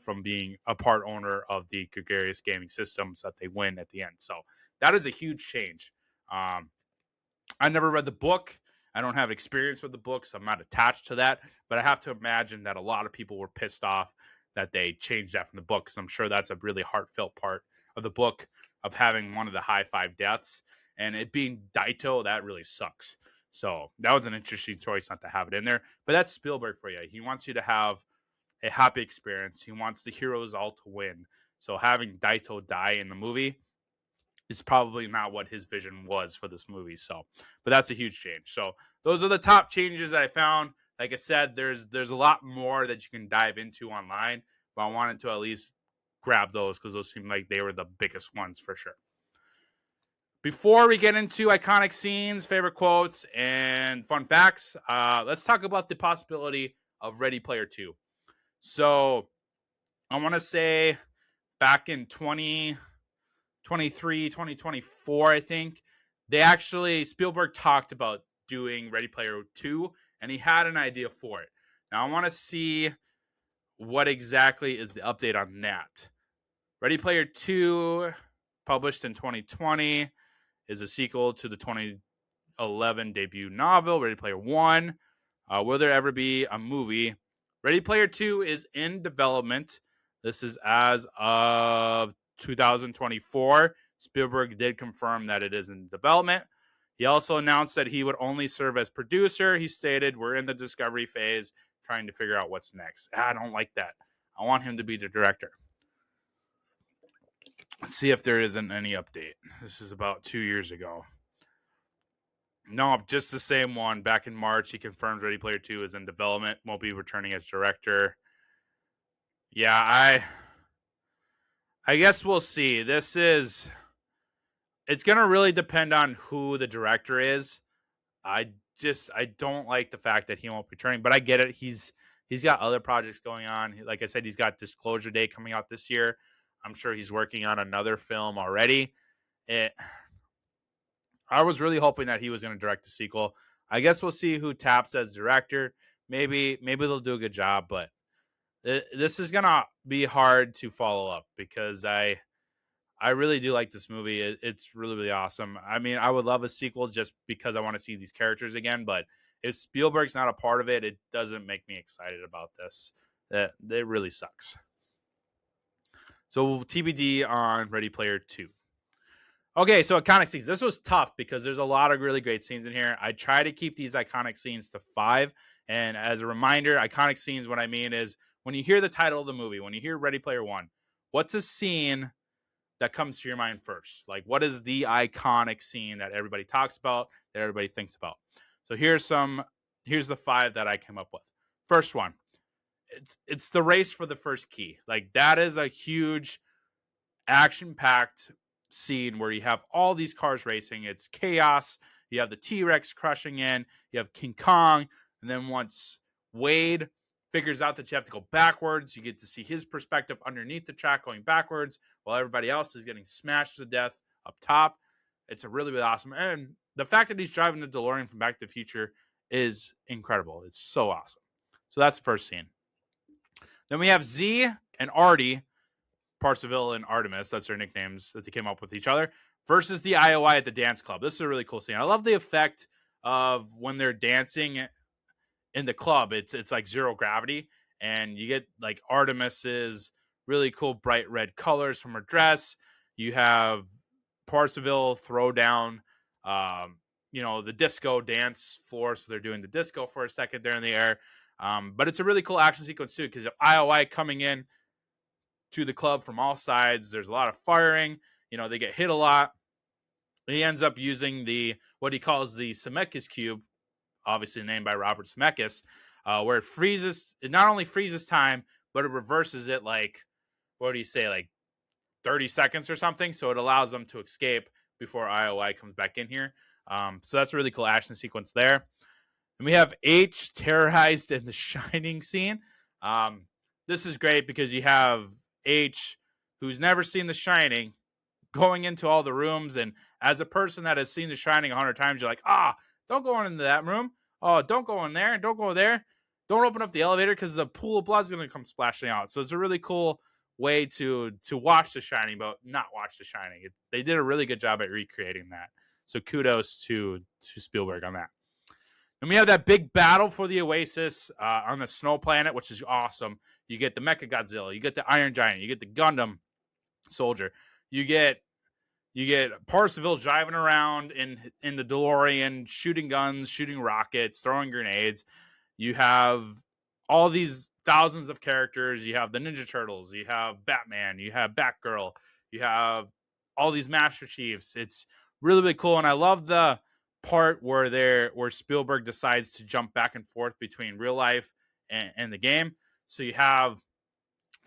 Speaker 1: from being a part owner of the gregarious gaming systems that they win at the end. So that is a huge change. I never read the book. I don't have experience with the book, so I'm not attached to that. But I have to imagine that a lot of people were pissed off that they changed that from the book, because I'm sure that's a really heartfelt part of the book, of having one of the High Five deaths. And it being Daito, that really sucks. So that was an interesting choice not to have it in there. But that's Spielberg for you. He wants you to have a happy experience. He wants the heroes all to win. So having Daito die in the movie is probably not what his vision was for this movie. So, but that's a huge change. So those are the top changes that I found. Like I said, there's a lot more that you can dive into online, but I wanted to at least grab those because those seem like they were the biggest ones for sure. Before we get into iconic scenes, favorite quotes, and fun facts, let's talk about the possibility of Ready Player 2. So I want to say back in 2023, 2024, I think, Spielberg talked about doing Ready Player 2, and he had an idea for it. Now I want to see what exactly is the update on that. Ready Player 2, published in 2020, is a sequel to the 2011 debut novel, Ready Player 1. Will there ever be a movie? Ready Player 2 is in development. This is as of 2024. Spielberg did confirm that it is in development. He also announced that he would only serve as producer. He stated, "We're in the discovery phase, trying to figure out what's next." I don't like that. I want him to be the director. Let's see if there isn't any update. This is about 2 years ago. No, just the same one. Back in March, he confirmed Ready Player 2 is in development, won't be returning as director. Yeah, I guess we'll see. It's going to really depend on who the director is. I don't like the fact that he won't be returning, but I get it. He's got other projects going on. Like I said, he's got Disclosure Day coming out this year. I'm sure he's working on another film already. I was really hoping that he was going to direct the sequel. I guess we'll see who taps as director. Maybe they'll do a good job, but this is going to be hard to follow up because I really do like this movie. It's really, really awesome. I mean, I would love a sequel just because I want to see these characters again, but if Spielberg's not a part of it, it doesn't make me excited about this. It really sucks. So TBD on Ready Player 2. Okay, so iconic scenes. This was tough because there's a lot of really great scenes in here. I try to keep these iconic scenes to 5. And as a reminder, iconic scenes, what I mean is when you hear the title of the movie, when you hear Ready Player 1, what's a scene that comes to your mind first? Like, what is the iconic scene that everybody talks about, that everybody thinks about? So here's the 5 that I came up with. First one, it's the race for the first key. Like, that is a huge action-packed scene where you have all these cars racing. It's chaos. You have the T-Rex crushing in. You have King Kong. And then once Wade figures out that you have to go backwards, you get to see his perspective underneath the track going backwards while everybody else is getting smashed to death up top. It's a really, really awesome. And the fact that he's driving the DeLorean from Back to the Future is incredible. It's so awesome. So that's the first scene. Then we have Z and Artie, Parzival and Artemis, that's their nicknames that they came up with each other, versus the IOI at the dance club. This is a really cool scene. I love the effect of when they're dancing in the club. It's like zero gravity, and you get like Artemis's really cool bright red colors from her dress. You have Parzival throw down the disco dance floor. So they're doing the disco for a second there in the air. But it's a really cool action sequence too, because IOI coming in to the club from all sides. There's a lot of firing. They get hit a lot. He ends up using what he calls the Zemeckis cube, obviously named by Robert Zemeckis, where it freezes. It not only freezes time, but it reverses it like, what do you say, like 30 seconds or something. So it allows them to escape before IOI comes back in here. So that's a really cool action sequence there. And we have H terrorized in the Shining scene. This is great because you have H, who's never seen The Shining, going into all the rooms. And as a person that has seen The Shining 100 times, you're like, don't go into that room. Oh, don't go in there. Don't go there. Don't open up the elevator because the pool of blood is going to come splashing out. So it's a really cool way to watch The Shining, but not watch The Shining. They did a really good job at recreating that. So kudos to Spielberg on that. And we have that big battle for the Oasis on the snow planet, which is awesome. You get the Mechagodzilla, you get the Iron Giant, you get the Gundam soldier, you get Parzival driving around in the DeLorean, shooting guns, shooting rockets, throwing grenades. You have all these thousands of characters. You have the Ninja Turtles, you have Batman, you have Batgirl, you have all these Master Chiefs. It's really, really cool, and I love the part where Spielberg decides to jump back and forth between real life and the game. So you have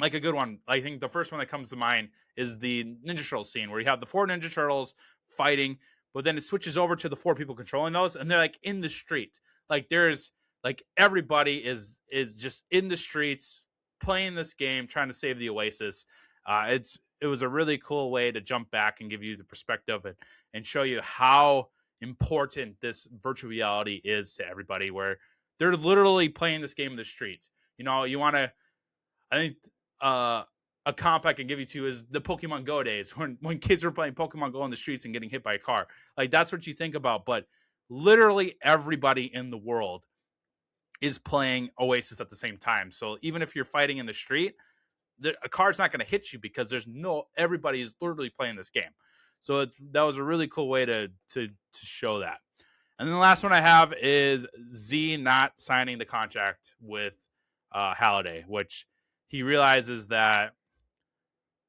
Speaker 1: like a good one. I think the first one that comes to mind is the Ninja Turtle scene where you have the 4 Ninja Turtles fighting, but then it switches over to the 4 people controlling those, and they're like in the street. Like there's like everybody is just in the streets playing this game, trying to save the Oasis. It was a really cool way to jump back and give you the perspective and show you how important this virtual reality is to everybody, where they're literally playing this game in the street. You want to, I think a comp I can give you to is the Pokemon Go days when kids were playing Pokemon Go in the streets and getting hit by a car. Like that's what you think about, but literally everybody in the world is playing Oasis at the same time. So even if you're fighting in the street, a car's not going to hit you because everybody is literally playing this game. So that was a really cool way to show that. And then the last one I have is Z not signing the contract with Halliday, which he realizes that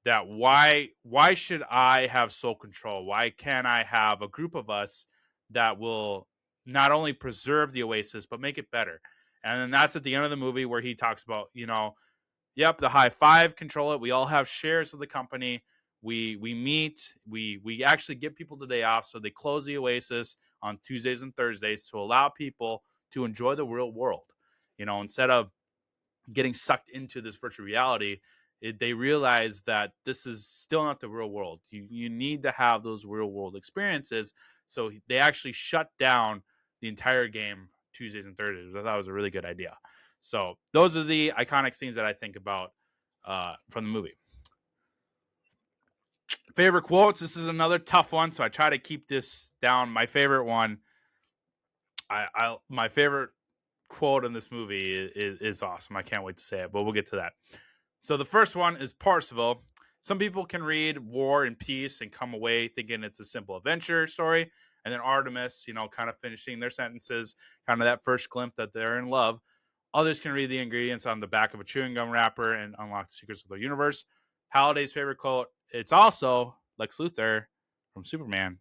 Speaker 1: why should I have sole control? Why can't I have a group of us that will not only preserve the Oasis but make it better? And then that's at the end of the movie where he talks about, yep, the high five, control it. We all have shares of the company. We meet. We actually give people the day off, so they close the Oasis on Tuesdays and Thursdays to allow people to enjoy the real world. Instead of getting sucked into this virtual reality, they realize that this is still not the real world. You need to have those real world experiences. So they actually shut down the entire game Tuesdays and Thursdays. I thought it was a really good idea. So those are the iconic scenes that I think about from the movie. Favorite quotes. This is another tough one, so I try to keep this down. My favorite one, my favorite quote in this movie is awesome. I can't wait to say it, but we'll get to that. So the first one is Parzival. Some people can read War and Peace and come away thinking it's a simple adventure story. And then Artemis, kind of finishing their sentences, kind of that first glimpse that they're in love. Others can read the ingredients on the back of a chewing gum wrapper and unlock the secrets of the universe. Halliday's favorite quote, it's also Lex Luthor from Superman.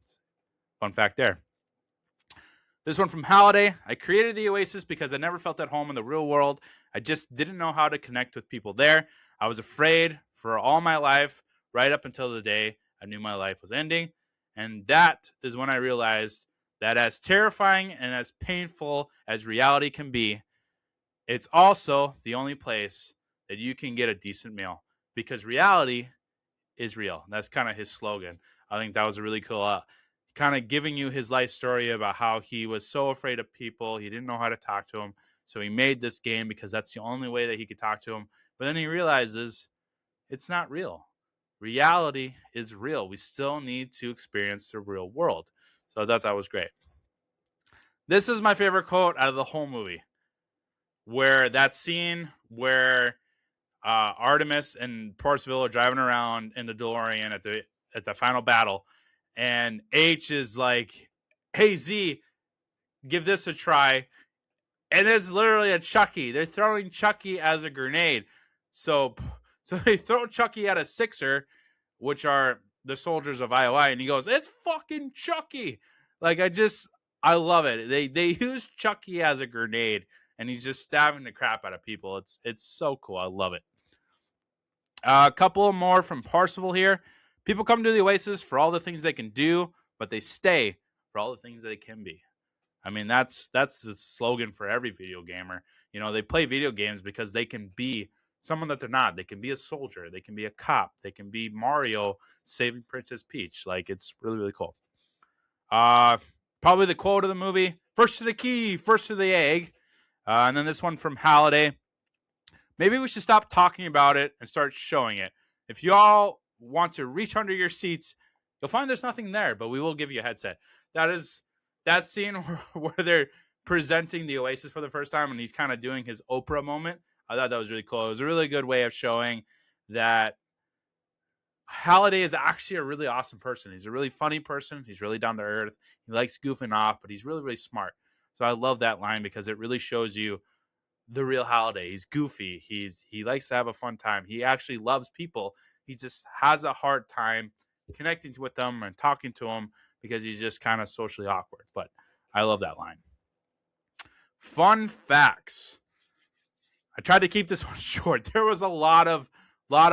Speaker 1: Fun fact there. This one from Halliday. I created the Oasis because I never felt at home in the real world. I just didn't know how to connect with people there. I was afraid for all my life, right up until the day I knew my life was ending. And that is when I realized that as terrifying and as painful as reality can be, it's also the only place that you can get a decent meal, because reality is real. That's kind of his slogan. I think that was a really cool, kind of giving you his life story about how he was so afraid of people. He didn't know how to talk to them. So he made this game because that's the only way that he could talk to them. But then he realizes it's not real. Reality is real. We still need to experience the real world. So I thought that was great. This is my favorite quote out of the whole movie, where that scene where Artemis and Parzival are driving around in the DeLorean at the final battle, and H is like hey Z, give this a try. And it's literally a Chucky. They're throwing Chucky as a grenade. So they throw Chucky at a Sixer, which are the soldiers of IOI, and he goes, "It's fucking Chucky!" Like I love it. They use Chucky as a grenade, and he's just stabbing the crap out of people. It's so cool. I love it. A couple more from Parsifal here. People come to the Oasis for all the things they can do, but they stay for all the things they can be. I mean, that's the slogan for every video gamer. You know, they play video games because they can be someone that they're not. They can be a soldier. They can be a cop. They can be Mario saving Princess Peach. Like, it's really, really cool. Probably the quote of the movie: "First to the key, first to the egg." And then this one from Halliday: "Maybe we should stop talking about it and start showing it. If you all want to reach under your seats, you'll find there's nothing there, but we will give you a headset." That scene where they're presenting the Oasis for the first time and he's kind of doing his Oprah moment. I thought that was really cool. It was a really good way of showing that Halliday is actually a really awesome person. He's a really funny person. He's really down to earth. He likes goofing off, but he's really, really smart. So I love that line because it really shows you the real Halliday. He's goofy. He likes to have a fun time. He actually loves people. He just has a hard time connecting with them and talking to them because he's just kind of socially awkward. But I love that line. Fun facts. I tried to keep this one short. There was a lot of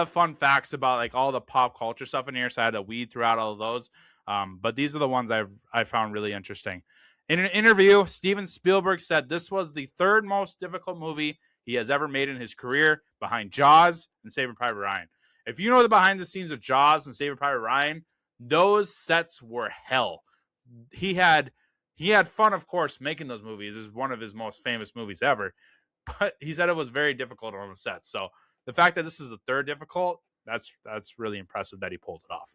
Speaker 1: fun facts about like all the pop culture stuff in here, so I had to weed throughout all of those. But these are the ones I found really interesting. In an interview, Steven Spielberg said this was the third most difficult movie he has ever made in his career, behind Jaws and Saving Private Ryan. If you know the behind the scenes of Jaws and Saving Private Ryan, those sets were hell. He had fun, of course, making those movies. This is one of his most famous movies ever. But he said it was very difficult on the set. So the fact that this is the third difficult, that's really impressive that he pulled it off.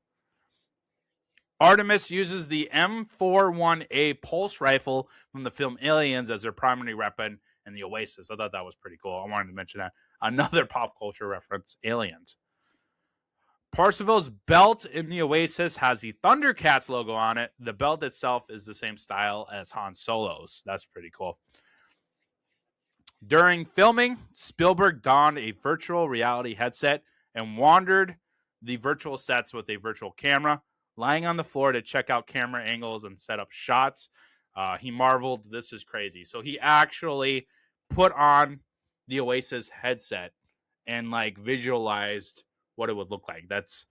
Speaker 1: Artemis uses the M41A pulse rifle from the film Aliens as their primary weapon in the Oasis. I thought that was pretty cool. I wanted to mention that. Another pop culture reference, Aliens. Parsifal's belt in the Oasis has the Thundercats logo on it. The belt itself is the same style as Han Solo's. That's pretty cool. During filming, Spielberg donned a virtual reality headset and wandered the virtual sets with a virtual camera, lying on the floor to check out camera angles and set up shots. He marveled, "This is crazy." So he actually put on the Oasis headset and like visualized what it would look like. That's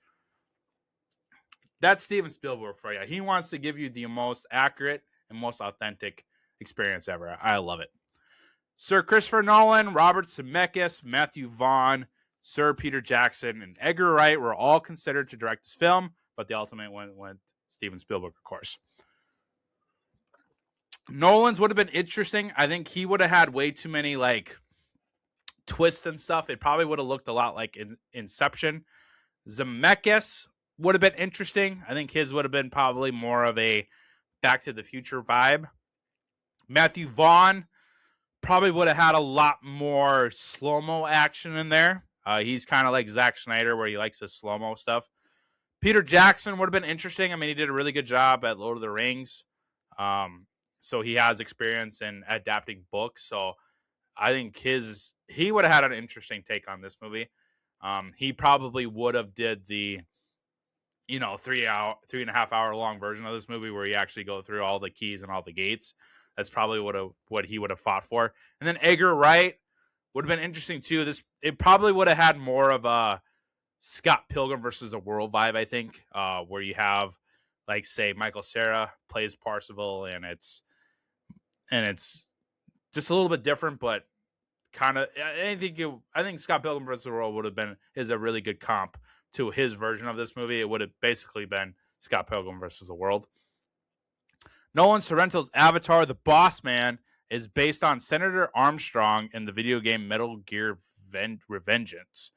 Speaker 1: Steven Spielberg for you. He wants to give you the most accurate and most authentic experience ever. I love it. Sir Christopher Nolan, Robert Zemeckis, Matthew Vaughn, Sir Peter Jackson, and Edgar Wright were all considered to direct this film, but the ultimate went Steven Spielberg, of course. Nolan's would have been interesting. I think he would have had way too many like twists and stuff. It probably would have looked a lot like Inception. Zemeckis would have been interesting. I think his would have been probably more of a Back to the Future vibe. Matthew Vaughn probably would have had a lot more slow-mo action in there. He's kind of like Zack Snyder, where he likes the slow-mo stuff. Peter Jackson would have been interesting. I mean, he did a really good job at Lord of the Rings. So he has experience in adapting books. So I think he would have had an interesting take on this movie. He probably would have did the 3.5 hour long version of this movie where he actually go through all the keys and all the gates. That's probably what he would have fought for. And then Edgar Wright would have been interesting too. It probably would have had more of a Scott Pilgrim versus the World vibe, I think, where you have like say Michael Cera plays Parsifal, and it's just a little bit different, but kind of I think Scott Pilgrim versus the World is a really good comp to his version of this movie. It would have basically been Scott Pilgrim versus the World. Nolan Sorrento's Avatar, The Boss Man, is based on Senator Armstrong in the video game Metal Gear Revengeance.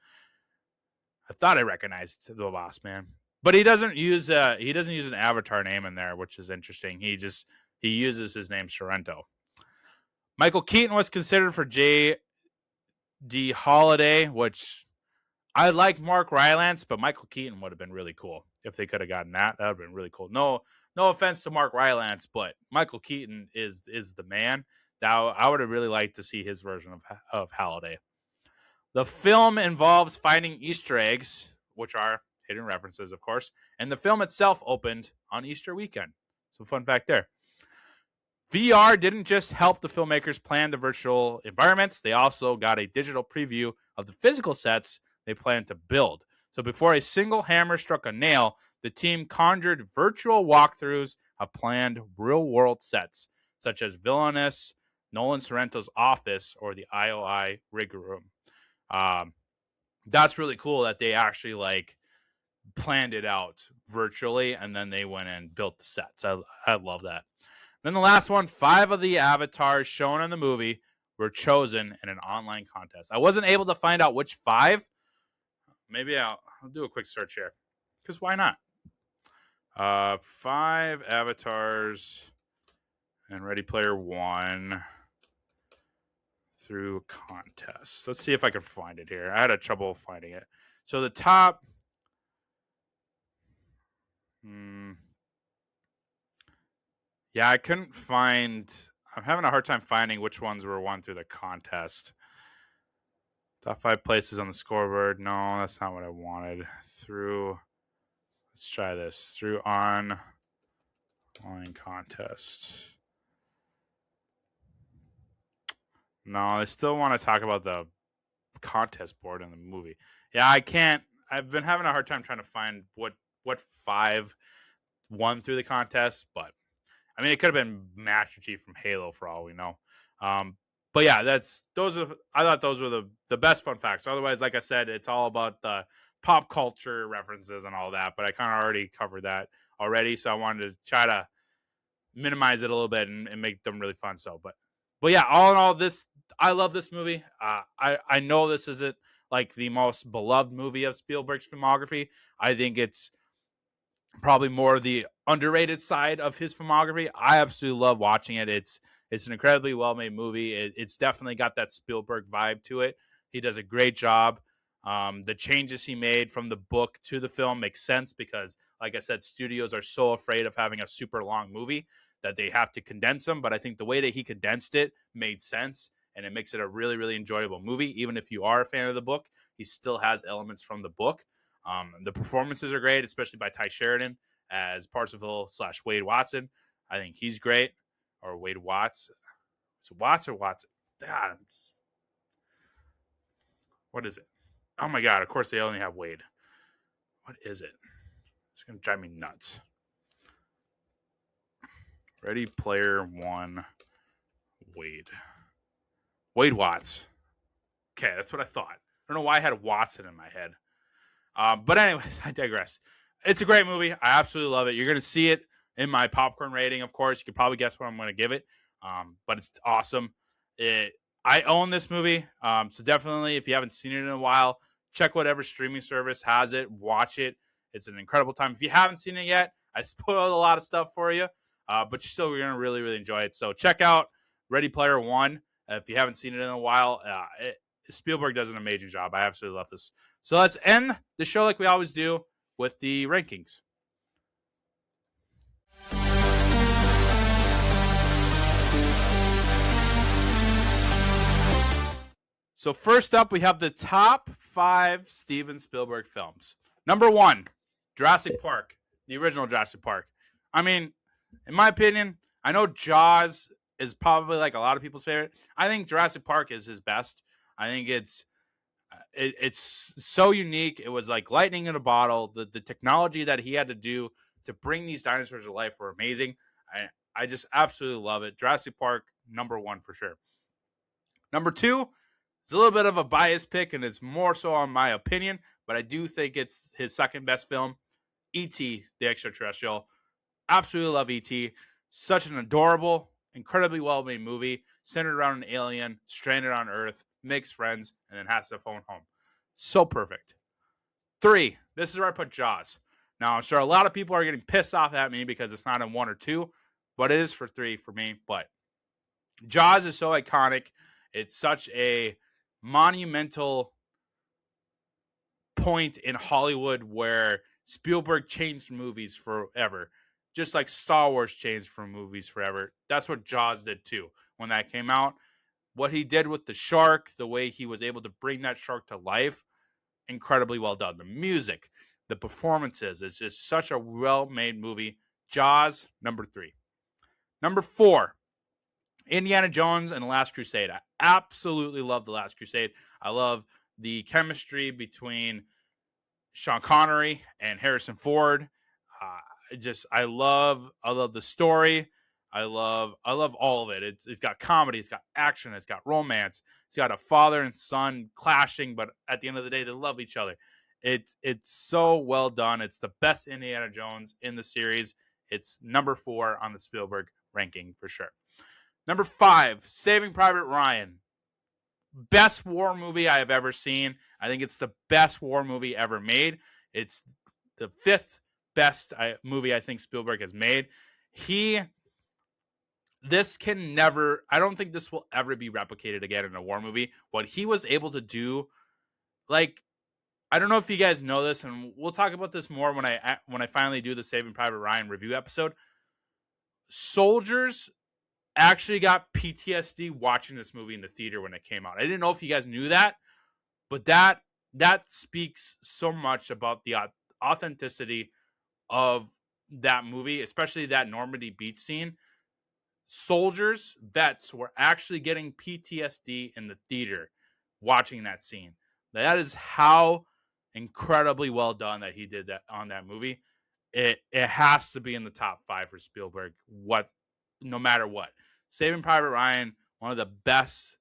Speaker 1: I thought I recognized The Boss Man, but he doesn't use an avatar name in there, which is interesting. He uses his name Sorrento. Michael Keaton was considered for J.D. Holiday, which I like Mark Rylance, but Michael Keaton would have been really cool if they could have gotten that. That would have been really cool. No no offense to Mark Rylance, but Michael Keaton is the man. Now I would have really liked to see his version of Halliday. The film involves finding Easter eggs, which are hidden references, of course, and the film itself opened on Easter weekend. So, fun fact there. VR didn't just help the filmmakers plan the virtual environments, they also got a digital preview of the physical sets they plan to build. So, before a single hammer struck a nail, the team conjured virtual walkthroughs of planned real world sets, such as Villainous, Nolan Sorrento's office, or the IOI rig room. Um, that's really cool that they actually like planned it out virtually and then they went and built the sets. I love that. Then the last one, 5 of the avatars shown in the movie were chosen in an online contest. I wasn't able to find out which 5. Maybe I'll do a quick search here because why not? 5 avatars and Ready Player One through contests. Let's see if I can find it here. I had a trouble finding it. So the top. Yeah, I couldn't find. I'm having a hard time finding which ones were won through the contest. Top 5 places on the scoreboard. No, that's not what I wanted. Through. Let's try this. Through online contest. No, I still want to talk about the contest board in the movie. Yeah, I can't. I've been having a hard time trying to find what 5 won through the contest, but I mean, it could have been Master Chief from Halo for all we know. But yeah, I thought those were the best fun facts. Otherwise, like I said, it's all about the pop culture references and all that. But I kind of already covered that already, so I wanted to try to minimize it a little bit and make them really fun. So, but yeah, all in all, I love this movie. I know this isn't like the most beloved movie of Spielberg's filmography. I think it's probably more the underrated side of his filmography. I absolutely love watching it. It's an incredibly well-made movie. It's definitely got that Spielberg vibe to it. He does a great job. The changes he made from the book to the film makes sense because, like I said, studios are so afraid of having a super long movie that they have to condense them. But I think the way that he condensed it made sense, and it makes it a really, really enjoyable movie. Even if you are a fan of the book, he still has elements from the book. The performances are great, especially by Ty Sheridan as Parsifal/Wade Watson. I think he's great. Or Wade Watts. So Watts or Watson? God, what is it? Oh my God, of course they only have Wade. What is it? It's going to drive me nuts. Ready Player One, Wade. Wade Watts. Okay, that's what I thought. I don't know why I had Watson in my head. But anyways, I digress. It's a great movie. I absolutely love it. You're going to see it in my popcorn rating, of course. You can probably guess what I'm going to give it. But it's awesome. I own this movie. So definitely, if you haven't seen it in a while, check whatever streaming service has it. Watch it. It's an incredible time. If you haven't seen it yet, I spoiled a lot of stuff for you. But you're still going to really, really enjoy it. So check out Ready Player One. If you haven't seen it in a while, Spielberg does an amazing job. I absolutely love this. So let's end the show like we always do with the rankings. So first up, we have the top 5 Steven Spielberg films. Number 1, Jurassic Park, the original Jurassic Park. I mean, in my opinion, I know Jaws is probably like a lot of people's favorite. I think Jurassic Park is his best. I think it's so unique. It was like lightning in a bottle. The technology that he had to do to bring these dinosaurs to life were amazing. I just absolutely love it. Jurassic Park, number 1 for sure. Number 2, it's a little bit of a biased pick, and it's more so on my opinion, but I do think it's his second best film, E.T., the Extraterrestrial. Absolutely love E.T. Such an adorable, incredibly well-made movie, centered around an alien, stranded on Earth, makes friends, and then has to phone home. So perfect. 3, this is where I put Jaws. Now, I'm sure a lot of people are getting pissed off at me because it's not in 1 or 2, but it is for 3 for me. But Jaws is so iconic. It's such a monumental point in Hollywood where Spielberg changed movies forever. just like Star Wars changed from movies forever. That's what Jaws did too when that came out. What he did with the shark, the way he was able to bring that shark to life, incredibly well done. The music, the performances, it's just such a well-made movie. Jaws, number 3. Number 4, Indiana Jones and the Last Crusade. I absolutely love the Last Crusade. I love the chemistry between Sean Connery and Harrison Ford. I love the story. I love all of it. It's got comedy, it's got action, it's got romance, it's got a father and son clashing, but at the end of the day, they love each other. It's so well done. It's the best Indiana Jones in the series. It's number 4 on the Spielberg ranking for sure. Number 5, Saving Private Ryan. Best war movie I have ever seen. I think it's the best war movie ever made. It's the 5th best movie I think Spielberg has made. This can never, I don't think this will ever be replicated again in a war movie. What he was able to do, like, I don't know if you guys know this, and we'll talk about this more when I finally do the Saving Private Ryan review episode. Soldiers actually got PTSD watching this movie in the theater when it came out. I didn't know if you guys knew that, but that speaks so much about the authenticity of that movie, especially that Normandy beach scene. Soldiers, vets were actually getting PTSD in the theater watching that scene. That is how incredibly well done that he did that on that movie. It has to be in the top 5 for Spielberg. No matter what. Saving Private Ryan, one of the best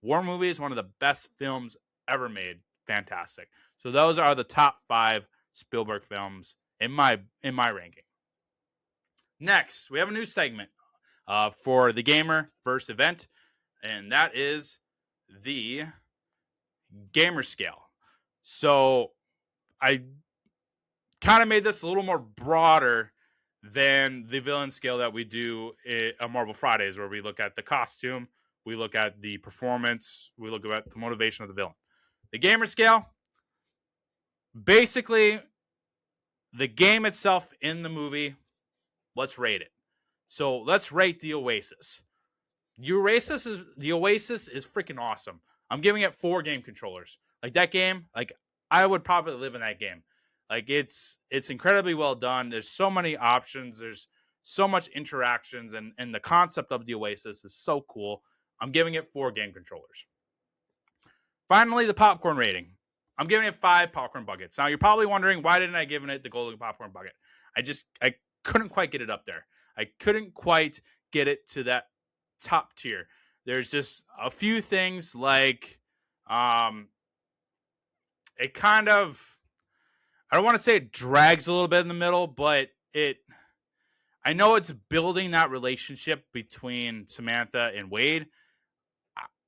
Speaker 1: war movies, one of the best films ever made. Fantastic. So those are the top 5 Spielberg films in my ranking. Next, we have a new segment for the Gamer Verse event, and that is the Gamer Scale. So I kind of made this a little more broader than the villain scale that we do on Marvel Fridays, where we look at the costume, we look at the performance, we look at the motivation of the villain. The Gamer Scale, basically, the game itself in the movie, let's rate it. So let's rate the Oasis. The Oasis is freaking awesome. I'm giving it 4 game controllers. Like that game, like I would probably live in that game. Like it's incredibly well done. There's so many options. There's so much interactions, and the concept of the Oasis is so cool. I'm giving it 4 game controllers. Finally, the popcorn rating. I'm giving it 5 popcorn buckets. Now you're probably wondering, why didn't I give it the golden popcorn bucket? I couldn't quite get it up there. I couldn't quite get it to that top tier. There's just a few things like it kind of, I don't want to say it drags a little bit in the middle, but I know it's building that relationship between Samantha and Wade.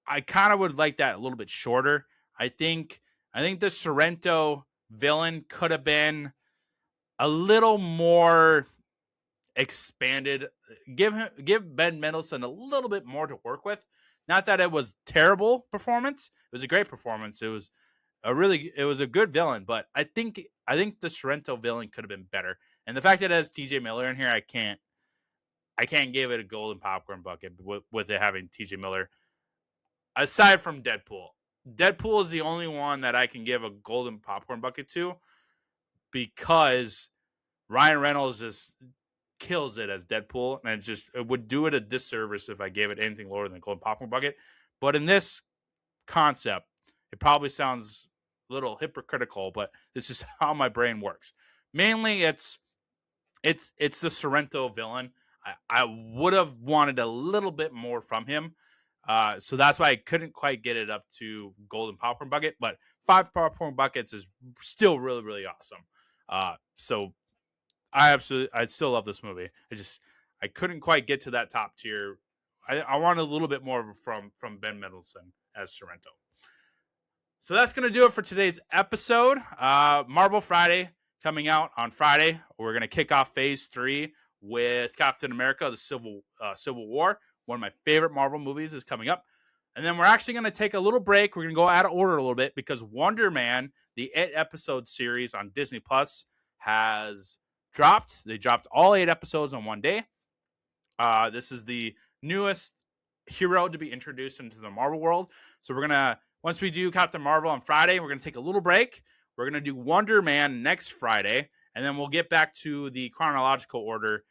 Speaker 1: I kind of would like that a little bit shorter. I think the Sorrento villain could have been a little more expanded. Give Ben Mendelsohn a little bit more to work with. Not that it was terrible performance. It was a great performance. It was a good villain, but I think the Sorrento villain could have been better. And the fact that it has TJ Miller in here, I can't give it a golden popcorn bucket with it having TJ Miller. Aside from Deadpool. Deadpool is the only one that I can give a golden popcorn bucket to, because Ryan Reynolds just kills it as Deadpool, and it would do it a disservice if I gave it anything lower than a golden popcorn bucket. But in this concept, it probably sounds a little hypocritical, but this is how my brain works. Mainly, it's the Sorrento villain. I would have wanted a little bit more from him. So that's why I couldn't quite get it up to golden popcorn bucket, but 5 popcorn buckets is still really, really awesome. So I still love this movie. I couldn't quite get to that top tier. I wanted a little bit more from Ben Mendelsohn as Sorrento. So that's going to do it for today's episode. Marvel Friday coming out on Friday. We're going to kick off Phase 3 with Captain America, the Civil War. One of my favorite Marvel movies is coming up. And then we're actually going to take a little break. We're going to go out of order a little bit, because Wonder Man, the 8-episode series on Disney Plus, has dropped. They dropped all 8 episodes on one day. This is the newest hero to be introduced into the Marvel world. So we're gonna, once we do Captain Marvel on Friday, we're gonna take a little break. We're gonna do Wonder Man next Friday, and then we'll get back to the chronological order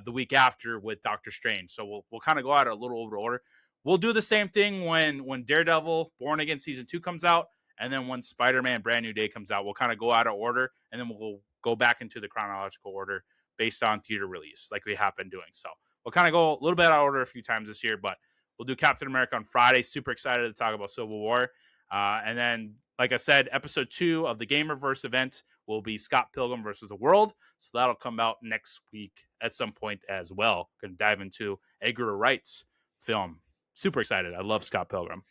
Speaker 1: the week after with Doctor Strange. So we'll kind of go out a little over order. We'll do the same thing when Daredevil Born Again season 2 comes out, and then when Spider-Man Brand New Day comes out. We'll kind of go out of order, and then we'll go back into the chronological order based on theater release, like we have been doing. So we'll kind of go a little bit out of order a few times this year, but we'll do Captain America on Friday. Super excited to talk about Civil War. And then, like I said, episode 2 of the Gamerverse event will be Scott Pilgrim versus the World. So that'll come out next week at some point as well. Going to dive into Edgar Wright's film. Super excited. I love Scott Pilgrim.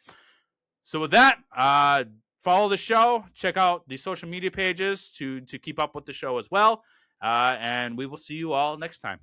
Speaker 1: So with that, follow the show. Check out the social media pages to keep up with the show as well. And we will see you all next time.